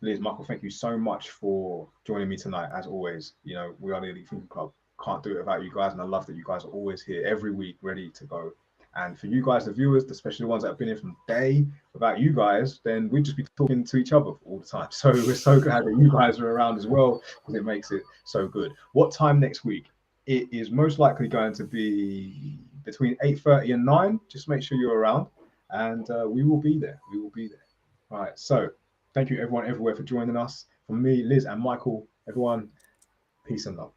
B: Liz, Michael, thank you so much for joining me tonight. As always, you know, we are the Elite Thinking Club. Can't do it without you guys, and I love that you guys are always here every week, ready to go. And for you guys, the viewers, especially the ones that have been here from day, without you guys, then we'd just be talking to each other all the time. So we're so glad that you guys are around as well, because it makes it so good. What time next week? It is most likely going to be between 8:30 and 9. Just make sure you're around, and we will be there. We will be there. All right. So thank you, everyone, everywhere, for joining us. From me, Liz, and Michael, everyone, peace and love.